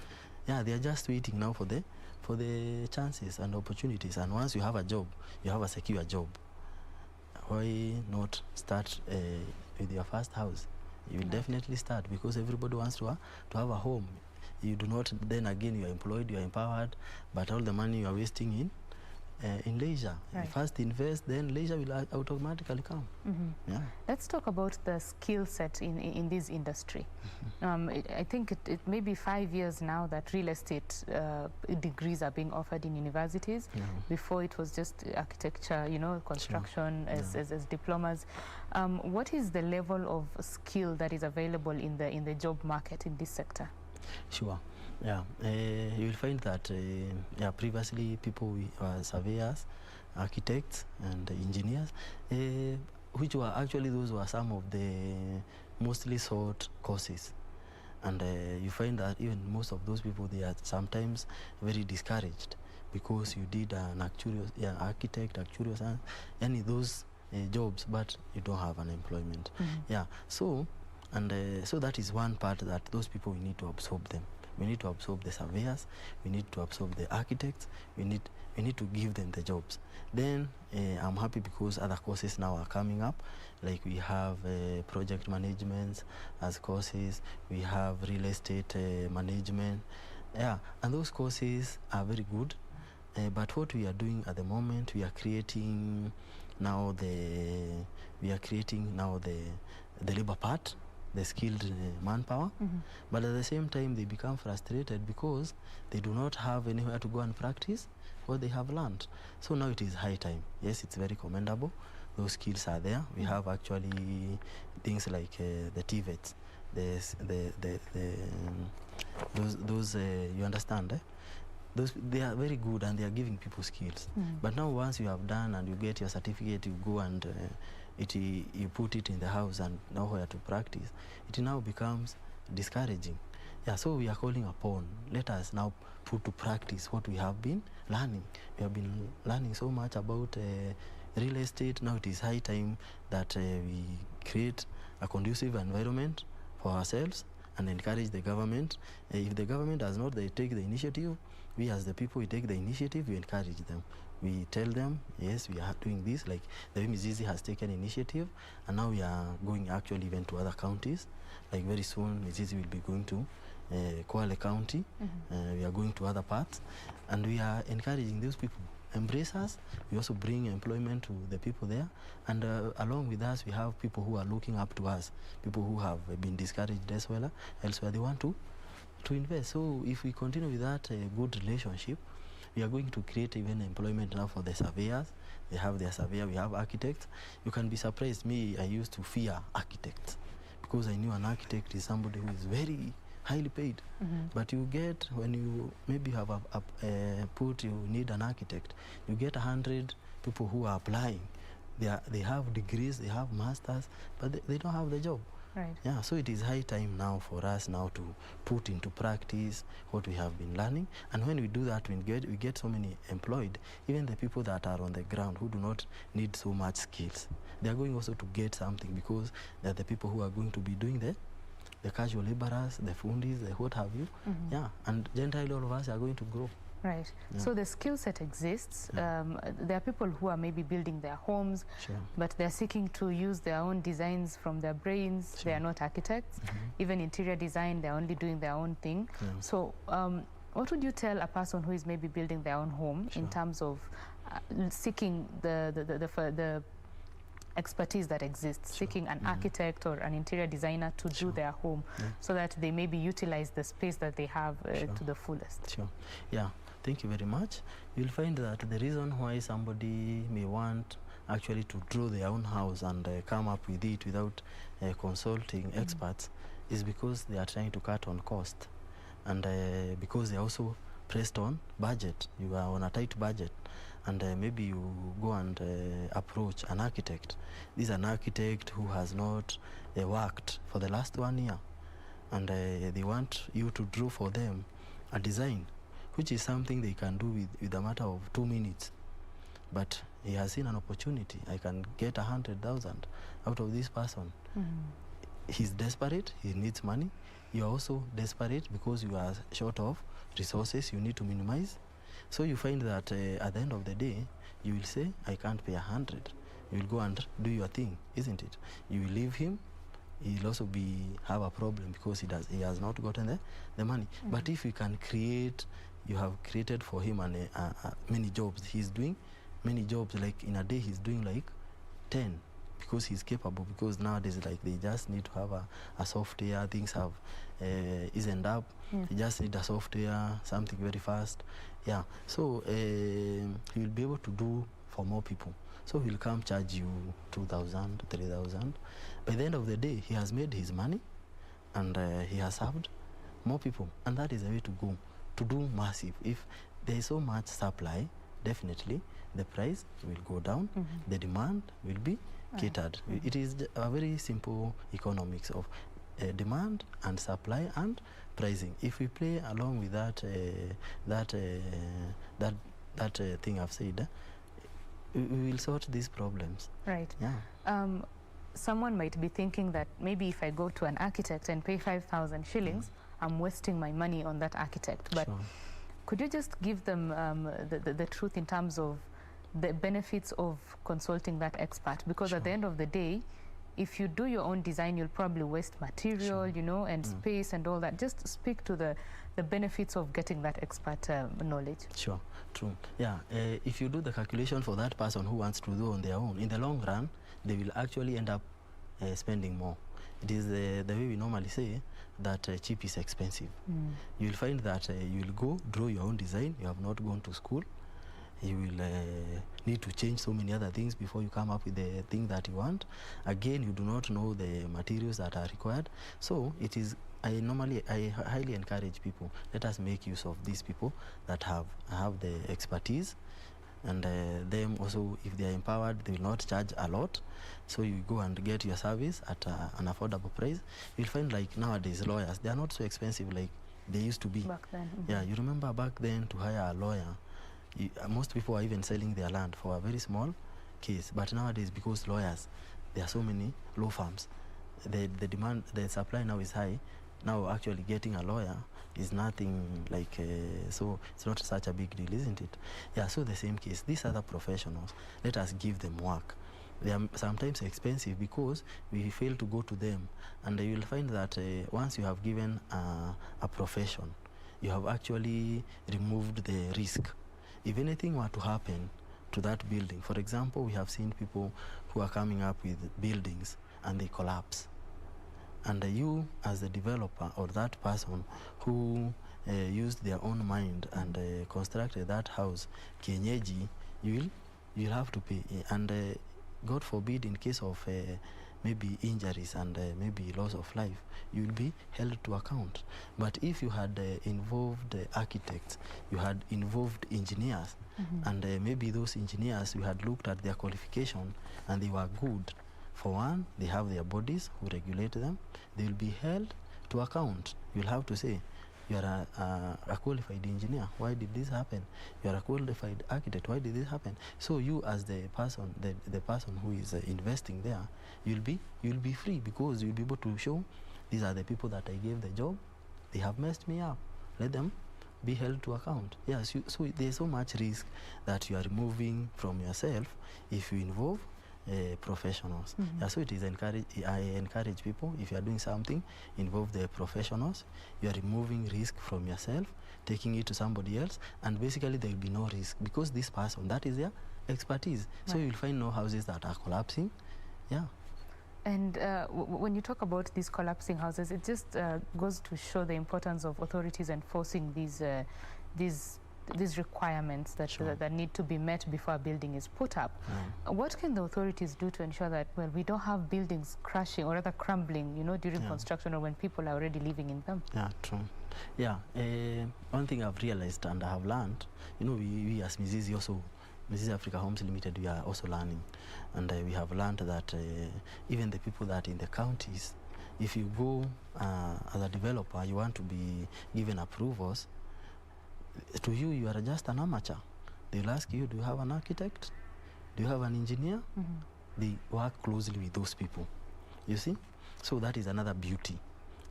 Yeah, they are just waiting now for the chances and opportunities. And once you have a job, you have a secure job, why not start with your first house? You will definitely start, because everybody wants to have a home. You do not, then again, you are employed, you are empowered, but all the money you are wasting in leisure. Right. You first invest, then leisure will automatically come. Yeah. Let's talk about the skill set in this industry. I think it may be 5 years now that real estate degrees are being offered in universities. Yeah. Before it was just architecture, construction, sure. as diplomas. What is the level of skill that is available in the job market in this sector? Sure. Yeah, you will find that previously people were surveyors, architects, and engineers, which were actually, those were some of the mostly sought courses. And you find that even most of those people, they are sometimes very discouraged, because you did an architect, actuarial science, any of those jobs, but you don't have an employment. Yeah, so that is one part that those people, we need to absorb them. We need to absorb the surveyors, we need to absorb the architects, we need to give them the jobs. Then I'm happy because other courses now are coming up, like we have project management as courses, we have real estate management, yeah, and those courses are very good. But what we are doing at the moment, we are creating now the labor part, the skilled manpower, but at the same time they become frustrated because they do not have anywhere to go and practice what they have learned. So now it is high time. Yes, it's very commendable. Those skills are there. We have actually things like the TVETs, those you understand, eh? Those, they are very good and they are giving people skills. But now once you have done and you get your certificate, you go and you put it in the house and nowhere to practice, it now becomes discouraging. Yeah, so we are calling upon, let us now put to practice what we have been learning. We have been learning so much about real estate. Now it is high time that we create a conducive environment for ourselves and encourage the government. If the government does not, they take the initiative. We as the people, we take the initiative, we encourage them. We tell them, yes, we are doing this, like the Mizizi has taken initiative, and now we are going actually even to other counties. Like very soon, Mizizi will be going to Kwale County. We are going to other parts, and we are encouraging those people. Embrace us. We also bring employment to the people there, and along with us, we have people who are looking up to us, people who have been discouraged elsewhere they want to invest. So if we continue with that good relationship, we are going to create even employment now for the surveyors. They have their surveyor, we have architects. You can be surprised. Me, I used to fear architects because I knew an architect is somebody who is very highly paid. But you get, when you maybe have you need an architect, you get 100 people who are applying. They have degrees, they have masters, but they don't have the job. Right. Yeah, so it is high time now for us now to put into practice what we have been learning. And when we do that, we get so many employed. Even the people that are on the ground who do not need so much skills, they are going also to get something, because they're the people who are going to be doing the casual laborers, the fundis, the what have you. Yeah, and generally all of us are going to grow. Right. Yeah. So the skill set exists. Yeah. There are people who are maybe building their homes, Sure. but they're seeking to use their own designs from their brains. Sure. They are not architects. Even interior design, they're only doing their own thing. Yeah. So what would you tell a person who is maybe building their own home in terms of seeking the expertise that exists, seeking an architect or an interior designer to do their home, so that they maybe utilize the space that they have to the fullest? Sure. Yeah. Thank you very much. You'll find that the reason why somebody may want actually to draw their own house and come up with it without consulting experts is because they are trying to cut on cost, and because they are also pressed on budget. You are on a tight budget, and maybe you go and approach an architect. This is an architect who has not worked for the last 1 year, and they want you to draw for them a design, which is something they can do with a matter of 2 minutes. But he has seen an opportunity. I can get 100,000 out of this person. He's desperate, he needs money. You are also desperate because you are short of resources, you need to minimize. So you find that at the end of the day, you will say, I can't pay 100. You will go and do your thing, isn't it? You will leave him. He'll also have a problem because he has not gotten the money. But if you can create, you have created for him many jobs. He's doing many jobs, like in a day he's doing like 10, because he's capable. Because nowadays, like, they just need to have a software. Things have eased up. You just need a software, something very fast. Yeah. So he will be able to do for more people. So he'll come charge you 2,000, 3,000. By the end of the day, he has made his money, and he has served more people. And that is the way to go, to do massive. If there is so much supply, definitely the price will go down, the demand will be catered. It is a very simple economics of demand and supply and pricing. If we play along with that thing I've said, we will sort these problems. Right. Yeah. Someone might be thinking that maybe if I go to an architect and pay 5,000 shillings, I'm wasting my money on that architect. But could you just give them the truth in terms of the benefits of consulting that expert? Because at the end of the day, if you do your own design, you'll probably waste material, you know, and space and all that. Just speak to the benefits of getting that expert knowledge. Sure, true. Yeah, if you do the calculation for that person who wants to do on their own, in the long run, they will actually end up spending more. It is the way we normally say that cheap is expensive. You will find that you will go draw your own design. You have not gone to school. You will need to change so many other things before you come up with the thing that you want. Again, you do not know the materials that are required. So it is, I highly encourage people, let us make use of these people that have the expertise, and them also, if they are empowered, they will not charge a lot. So you go and get your service at an affordable price. You'll find, like, nowadays lawyers, they are not so expensive like they used to be. Back then. Yeah, you remember back then, to hire a lawyer, most people are even selling their land for a very small case. But nowadays, because lawyers, there are so many law firms, the supply now is high. Now actually getting a lawyer is nothing like, so it's not such a big deal, isn't it? Yeah, so the same case, these other professionals, let us give them work. They are sometimes expensive because we fail to go to them. And you will find that once you have given a profession, you have actually removed the risk. If anything were to happen to that building, for example, we have seen people who are coming up with buildings and they collapse. And you, as the developer or that person who used their own mind and constructed that house kienyeji, you'll have to pay. And God forbid, in case of maybe injuries and maybe loss of life, you will be held to account. But if you had involved architects, you had involved engineers, and maybe those engineers, you had looked at their qualification and they were good. For one, they have their bodies who regulate them. They will be held to account. You'll have to say, you are a qualified engineer, why did this happen? You are a qualified architect, why did this happen? So you, as the person, the person who is investing there, you'll be free, because you'll be able to show, these are the people that I gave the job, they have messed me up, let them be held to account. Yes, so there's so much risk that you are removing from yourself if you involve professionals. Yeah, so it is I encourage people, if you are doing something, involve the professionals. You are removing risk from yourself, taking it to somebody else, and basically there will be no risk, because this person, that is their expertise. Right. So you'll find no houses that are collapsing. Yeah. And when you talk about these collapsing houses, it just goes to show the importance of authorities enforcing these requirements that, sure, that need to be met before a building is put up. What can the authorities do to ensure that, well, we don't have buildings crashing or rather crumbling, you know, during construction or when people are already living in them? Yeah, true. Yeah, one thing I've realized and I have learned, you know, we as Mizizi also, Mizizi Africa Homes Limited, we are also learning, and we have learned that even the people that in the counties, if you go as a developer, you want to be given approvals, to you, you are just an amateur. They'll ask you, do you have an architect? Do you have an engineer? They work closely with those people, you see? So that is another beauty.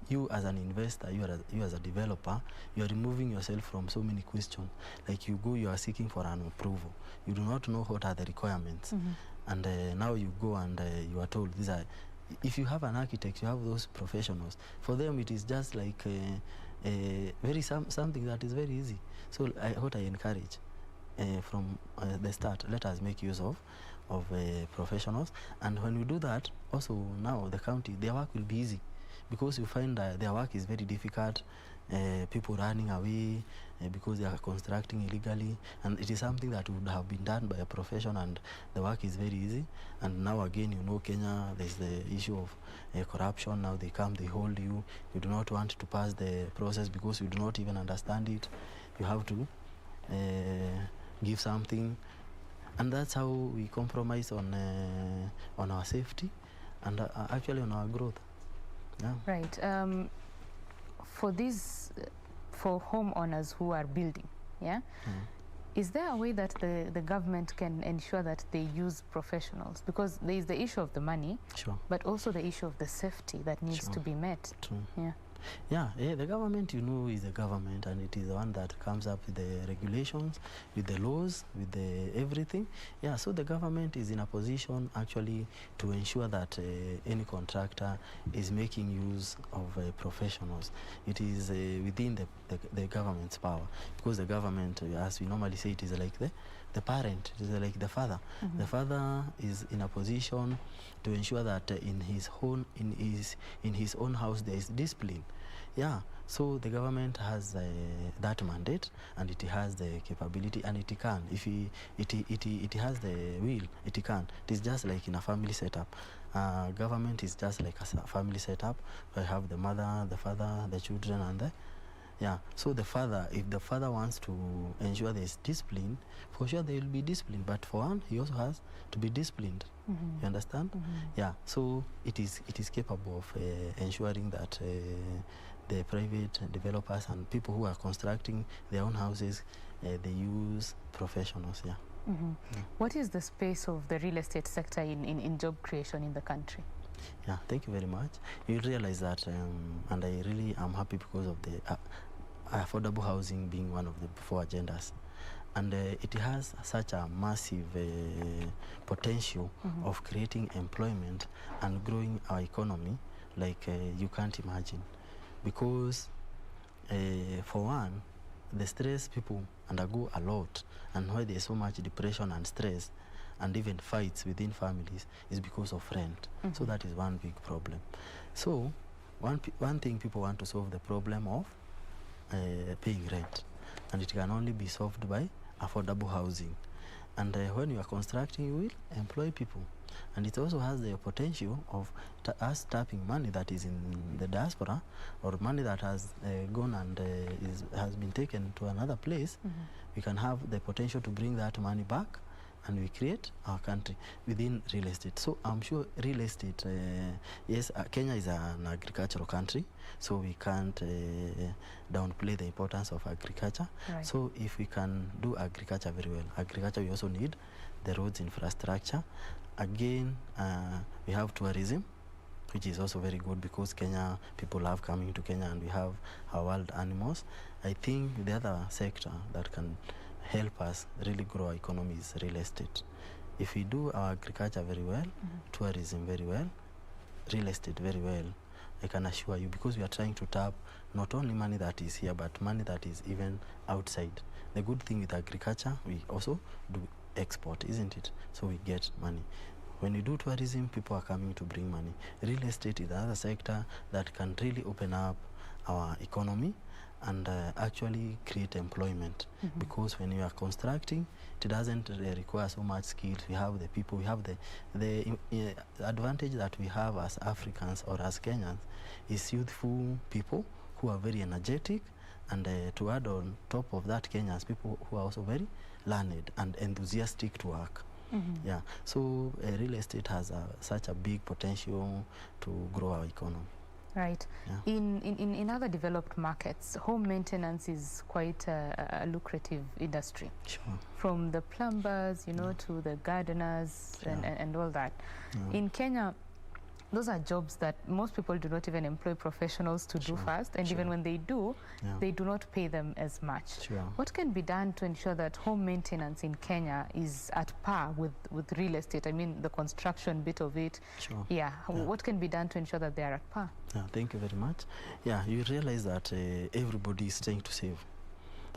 You as an investor, you as a developer, you are removing yourself from so many questions. Like you go, you are seeking for an approval. You do not know what are the requirements. And now you go and you are told, these are, if you have an architect, you have those professionals. For them, it is just like something that is very easy. So what I encourage from the start, let us make use of professionals. And when we do that, also now the county, their work will be easy, because you find their work is very difficult. People running away because they are constructing illegally, and it is something that would have been done by a profession, and the work is very easy. And now again, you know, Kenya, there's the issue of corruption. Now they come, they hold you. You do not want to pass the process because you do not even understand it. You have to give something, and that's how we compromise on our safety and actually on our growth. Yeah. Right. For homeowners who are building, yeah, is there a way that the government can ensure that they use professionals? Because there is the issue of the money, sure, but also the issue of the safety that needs, sure, to be met. True. Yeah. Yeah, the government, you know, is the government, and it is the one that comes up with the regulations, with the laws, with the everything. Yeah, so the government is in a position actually to ensure that any contractor is making use of professionals. It is within the government's power, because the government, as we normally say, it is like the parent, it is like the father. The father is in a position to ensure that in his own house there is discipline. Yeah, so the government has that mandate, and it has the capability, and it can. If it has the will, it can. It is just like in a family setup. Government is just like a family setup. I have the mother, the father, the children, and the so the father, if the father wants to ensure there is discipline, for sure there will be discipline. But for one, he also has to be disciplined. You understand? Yeah. So it is capable of ensuring that the private developers and people who are constructing their own houses, they use professionals. Yeah. What is the space of the real estate sector in job creation in the country? Yeah, thank you very much. You realize that, and I really am happy because of the affordable housing being one of the 4 agendas. And it has such a massive potential of creating employment and growing our economy like you can't imagine. Because for one, the stress people undergo a lot, and why there's so much depression and stress and even fights within families is because of rent. So that is one big problem. So one thing people want to solve the problem of paying rent, and it can only be solved by affordable housing. And when you are constructing, you will employ people, and it also has the potential of us tapping money that is in the diaspora, or money that has gone and has been taken to another place. We can have the potential to bring that money back, and we create our country within real estate. So I'm sure real estate, yes, Kenya is an agricultural country, so we can't downplay the importance of agriculture. Right. So if we can do agriculture very well, agriculture, we also need the roads infrastructure. Again, we have tourism, which is also very good because Kenya, people love coming to Kenya, and we have our wild animals. I think the other sector that can help us really grow our economy is real estate. If we do our agriculture very well, tourism very well, real estate very well, I can assure you, because we are trying to tap not only money that is here, but money that is even outside. The good thing with agriculture, we also do export, isn't it? So we get money. When we do tourism, people are coming to bring money. Real estate is another sector that can really open up our economy and actually create employment, because when you are constructing, it doesn't require so much skills. We have the people, we have the advantage that we have as Africans or as Kenyans is youthful people who are very energetic, and to add on top of that, Kenyans, people who are also very learned and enthusiastic to work. Yeah, so real estate has such a big potential to grow our economy. Right. Yeah. In other developed markets, home maintenance is quite a lucrative industry. Sure. From the plumbers, you know, to the gardeners and all that. In Kenya, those are jobs that most people do not even employ professionals to do first, and even when they do, they do not pay them as much. What can be done to ensure that home maintenance in Kenya is at par with real estate? I mean, the construction bit of it. What can be done to ensure that they are at par? Thank you very much. Yeah, you realize that everybody is trying to save.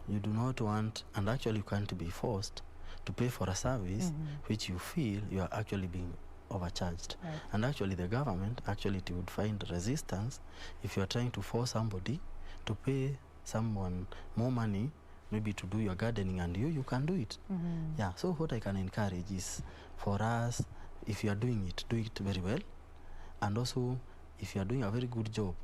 You do not want, and actually you can't be forced to pay for a service which you feel you are actually being overcharged. And actually the government, actually it would find resistance if you are trying to force somebody to pay someone more money, maybe to do your gardening, and you can do it. Yeah, so what I can encourage is for us, if you are doing it, do it very well. And also, if you are doing a very good job,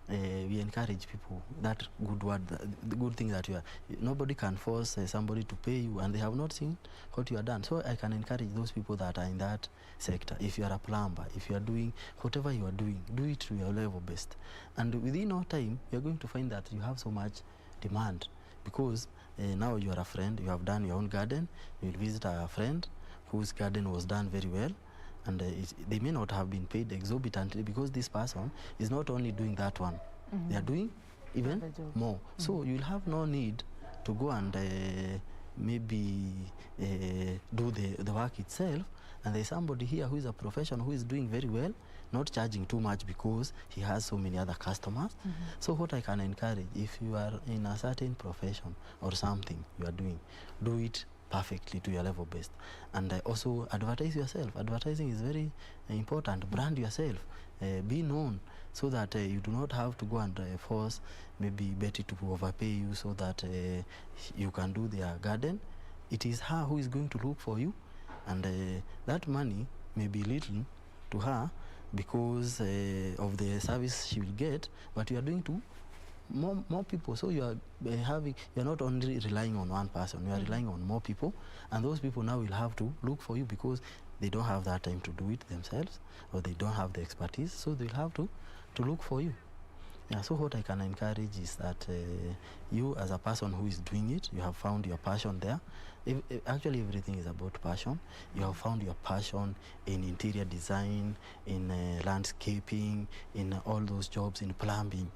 we encourage people, that good word, the good thing that you are, nobody can force somebody to pay you and they have not seen what you have done. So I can encourage those people that are in that sector. If you are a plumber, if you are doing whatever you are doing, do it to your level best. And within no time, you are going to find that you have so much demand, because now you are a friend, you have done your own garden, you will visit a friend whose garden was done very well, and they may not have been paid exorbitantly, because this person is not only doing that one, they are doing even more. So you'll have no need to go and maybe do the work itself, and there's somebody here who is a professional who is doing very well, not charging too much because he has so many other customers. So what I can encourage, if you are in a certain profession or something you are doing, do it perfectly to your level best. And also advertise yourself. Advertising is very important. Brand yourself. Be known, so that you do not have to go and force maybe Betty to overpay you so that you can do their garden. It is her who is going to look for you, and that money may be little to her because of the service she will get, but you are doing to more people. So you are you're not only relying on one person, you are relying on more people, and those people now will have to look for you because they don't have that time to do it themselves, or they don't have the expertise, so they'll have to look for you. Yeah, so what I can encourage is that you, as a person who is doing it, you have found your passion there. Actually everything is about passion. You have found your passion in interior design, in landscaping, in all those jobs, in plumbing.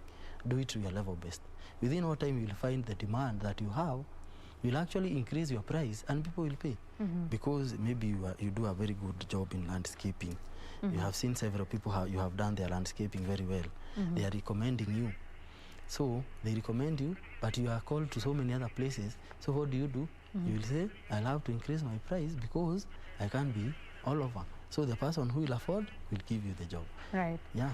Do it to your level best. Within no time you will find the demand that you have. You'll actually increase your price and people will pay, because maybe you do a very good job in landscaping. You have seen several people you have done their landscaping very well. They are recommending you. So they recommend you, but you are called to so many other places. So what do? You will say, I'll have to increase my price because I can't be all over. So the person who will afford will give you the job. Right. Yeah.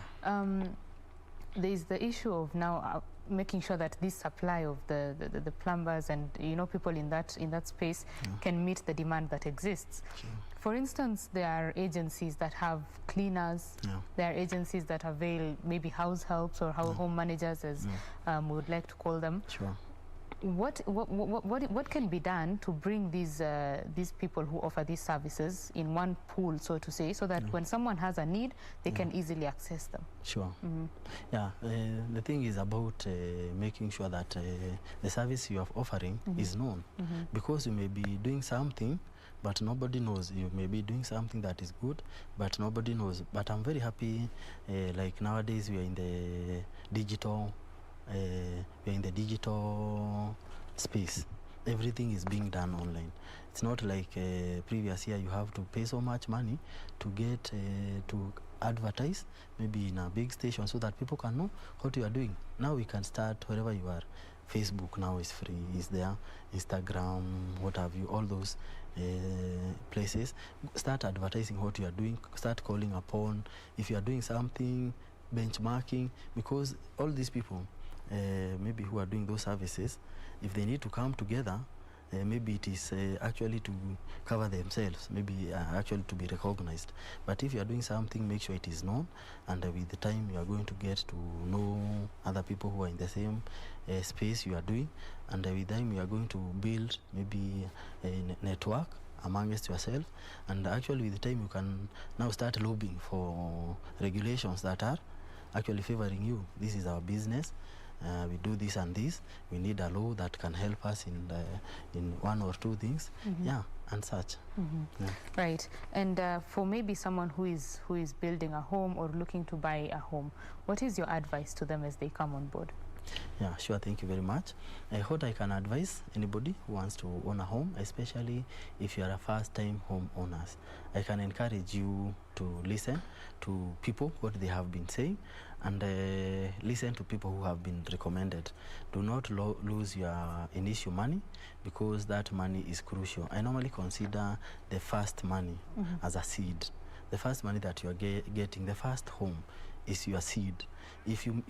There is the issue of now making sure that this supply of the plumbers and people in that space can meet the demand that exists. Sure. For instance, there are agencies that have cleaners. There are agencies that avail maybe house helps or home managers, as we would like to call them. Sure. What can be done to bring these people who offer these services in one pool, so to say, so that when someone has a need, they can easily access them? Sure. Yeah, the thing is about making sure that the service you are offering is known, because you may be doing something but nobody knows. You may be doing something that is good, but nobody knows. But I'm very happy, like nowadays we are in the digital space. Everything is being done online. It's not like previous year you have to pay so much money to get to advertise maybe in a big station so that people can know what you are doing. Now we can start wherever you are. Facebook now is free, is there. Instagram, what have you, all those places. Start advertising what you are doing. Start calling upon if you are doing something, benchmarking, because all these people maybe who are doing those services, if they need to come together, maybe it is actually to cover themselves, maybe actually to be recognized. But if you are doing something, make sure it is known, and with the time you are going to get to know other people who are in the same space you are doing, and with time you are going to build maybe a network amongst yourself, and actually with the time you can now start lobbying for regulations that are actually favoring you. This is our business. We do this and this. We need a law that can help us in one or two things, and such. Right. And for maybe someone who is building a home or looking to buy a home, what is your advice to them as they come on board? Yeah, sure. Thank you very much. What I can advise anybody who wants to own a home, especially if you are a first-time homeowners, I can encourage you to listen to people, what they have been saying, and listen to people who have been recommended. Do not lose your initial money, because that money is crucial. I normally consider the first money as a seed. The first money that you are getting, the first home, is your seed. If you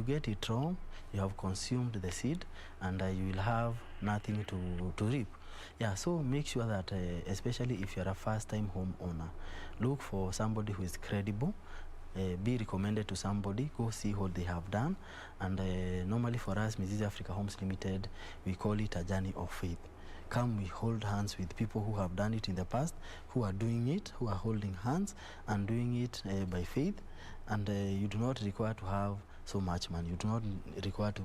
get it wrong, you have consumed the seed, and you will have nothing to reap. Yeah, so make sure that, especially if you're a first-time homeowner, look for somebody who is credible. Be recommended to somebody, go see what they have done, and normally for us, Mizizi Africa Homes Limited, we call it a journey of faith. Come, we hold hands with people who have done it in the past, who are doing it, who are holding hands and doing it by faith, and you do not require to have so much money. You do not require to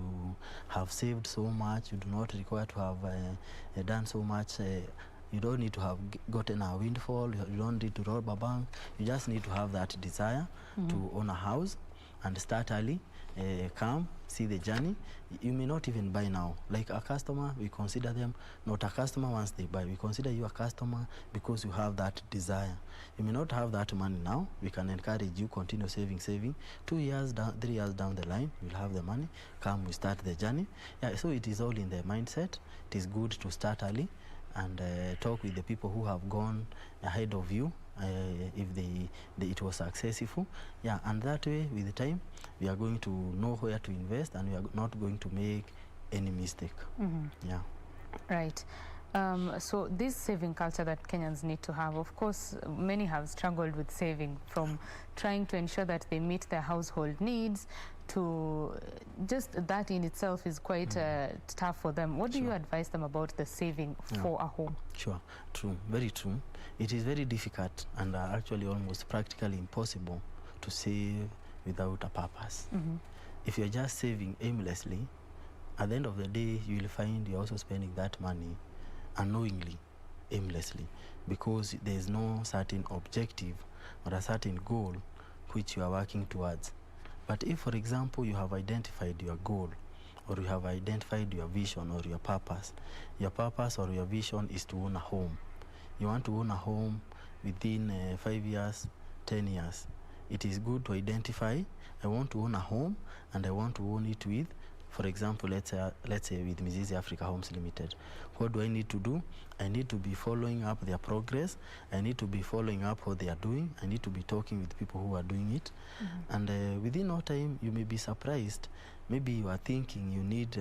have saved so much. You do not require to have done so much. You don't need to have gotten a windfall. You don't need to rob a bank. You just need to have that desire to own a house and start early. Come, see the journey. You may not even buy now. Like a customer, we consider them not a customer once they buy. We consider you a customer because you have that desire. You may not have that money now. We can encourage you, continue saving. 2 years, 3 years down the line, you'll have the money. Come, we start the journey. Yeah, so it is all in the mindset. It is good to start early and talk with the people who have gone ahead of you, if it was successful. Yeah, and that way, with the time, we are going to know where to invest, and we are not going to make any mistake. Yeah. Right. So this saving culture that Kenyans need to have, of course, many have struggled with saving, from trying to ensure that they meet their household needs to just that in itself is quite tough for them. What do you advise them about the saving for a home? Sure, true, very true. It is very difficult and actually almost practically impossible to save without a purpose. If you're just saving aimlessly, at the end of the day, you will find you're also spending that money unknowingly, aimlessly, because there is no certain objective or a certain goal which you are working towards. But if, for example, you have identified your goal, or you have identified your vision or your purpose or your vision is to own a home. You want to own a home within 5 years, 10 years. It is good to identify, I want to own a home, and I want to own it with For example, let's say with Mizizi Africa Homes Limited, what do I need to do? I need to be following up their progress. I need to be following up what they are doing. I need to be talking with people who are doing it. And within no time, you may be surprised. Maybe you are thinking you need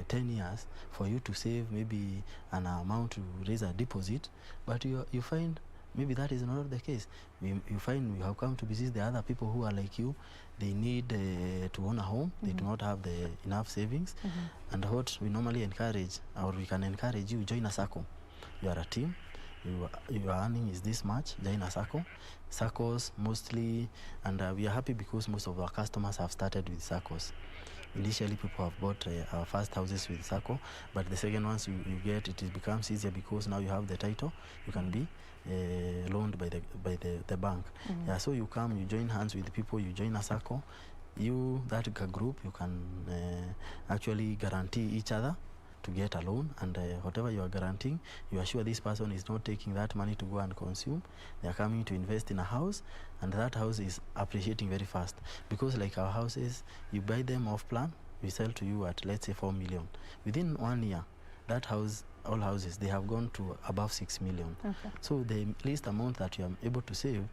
10 years for you to save maybe an amount to raise a deposit, but you find maybe that is not the case. You find you have come to visit the other people who are like you. They need to own a home. They do not have enough savings. And what we normally encourage, or we can encourage you, join a SACCO. You are a team. Your earning is this much. Join a SACCO. SACCOs mostly, and we are happy because most of our customers have started with SACCOs. Initially, people have bought our first houses with SACCO, but the second ones you get, it becomes easier because now you have the title. You can be loaned by the bank. Yeah, so you come, you join hands with people, you join a SACCO. That group, you can actually guarantee each other to get a loan, and whatever you are guaranteeing, you are sure this person is not taking that money to go and consume. They are coming to invest in a house, and that house is appreciating very fast, because like our houses, you buy them off plan, we sell to you at, let's say, 4 million. Within 1 year, that house, all houses, they have gone to above 6 million. So the least amount that you are able to save,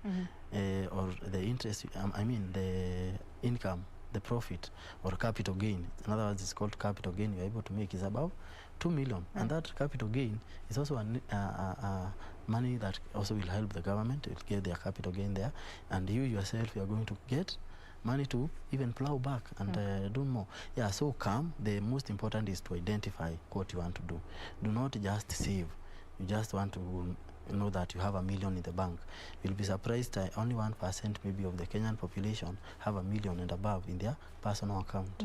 or the interest, the income, the profit or capital gain, in other words, it's called capital gain, you're able to make is above 2 million. And that capital gain is also money that also will help the government to get their capital gain there. And you yourself, you are going to get money to even plow back and do more. Yeah, so come. The most important is to identify what you want to do. Do not just save. You just want to know that you have $1 million in the bank. You'll be surprised that only 1% maybe of the Kenyan population have $1 million and above in their personal account.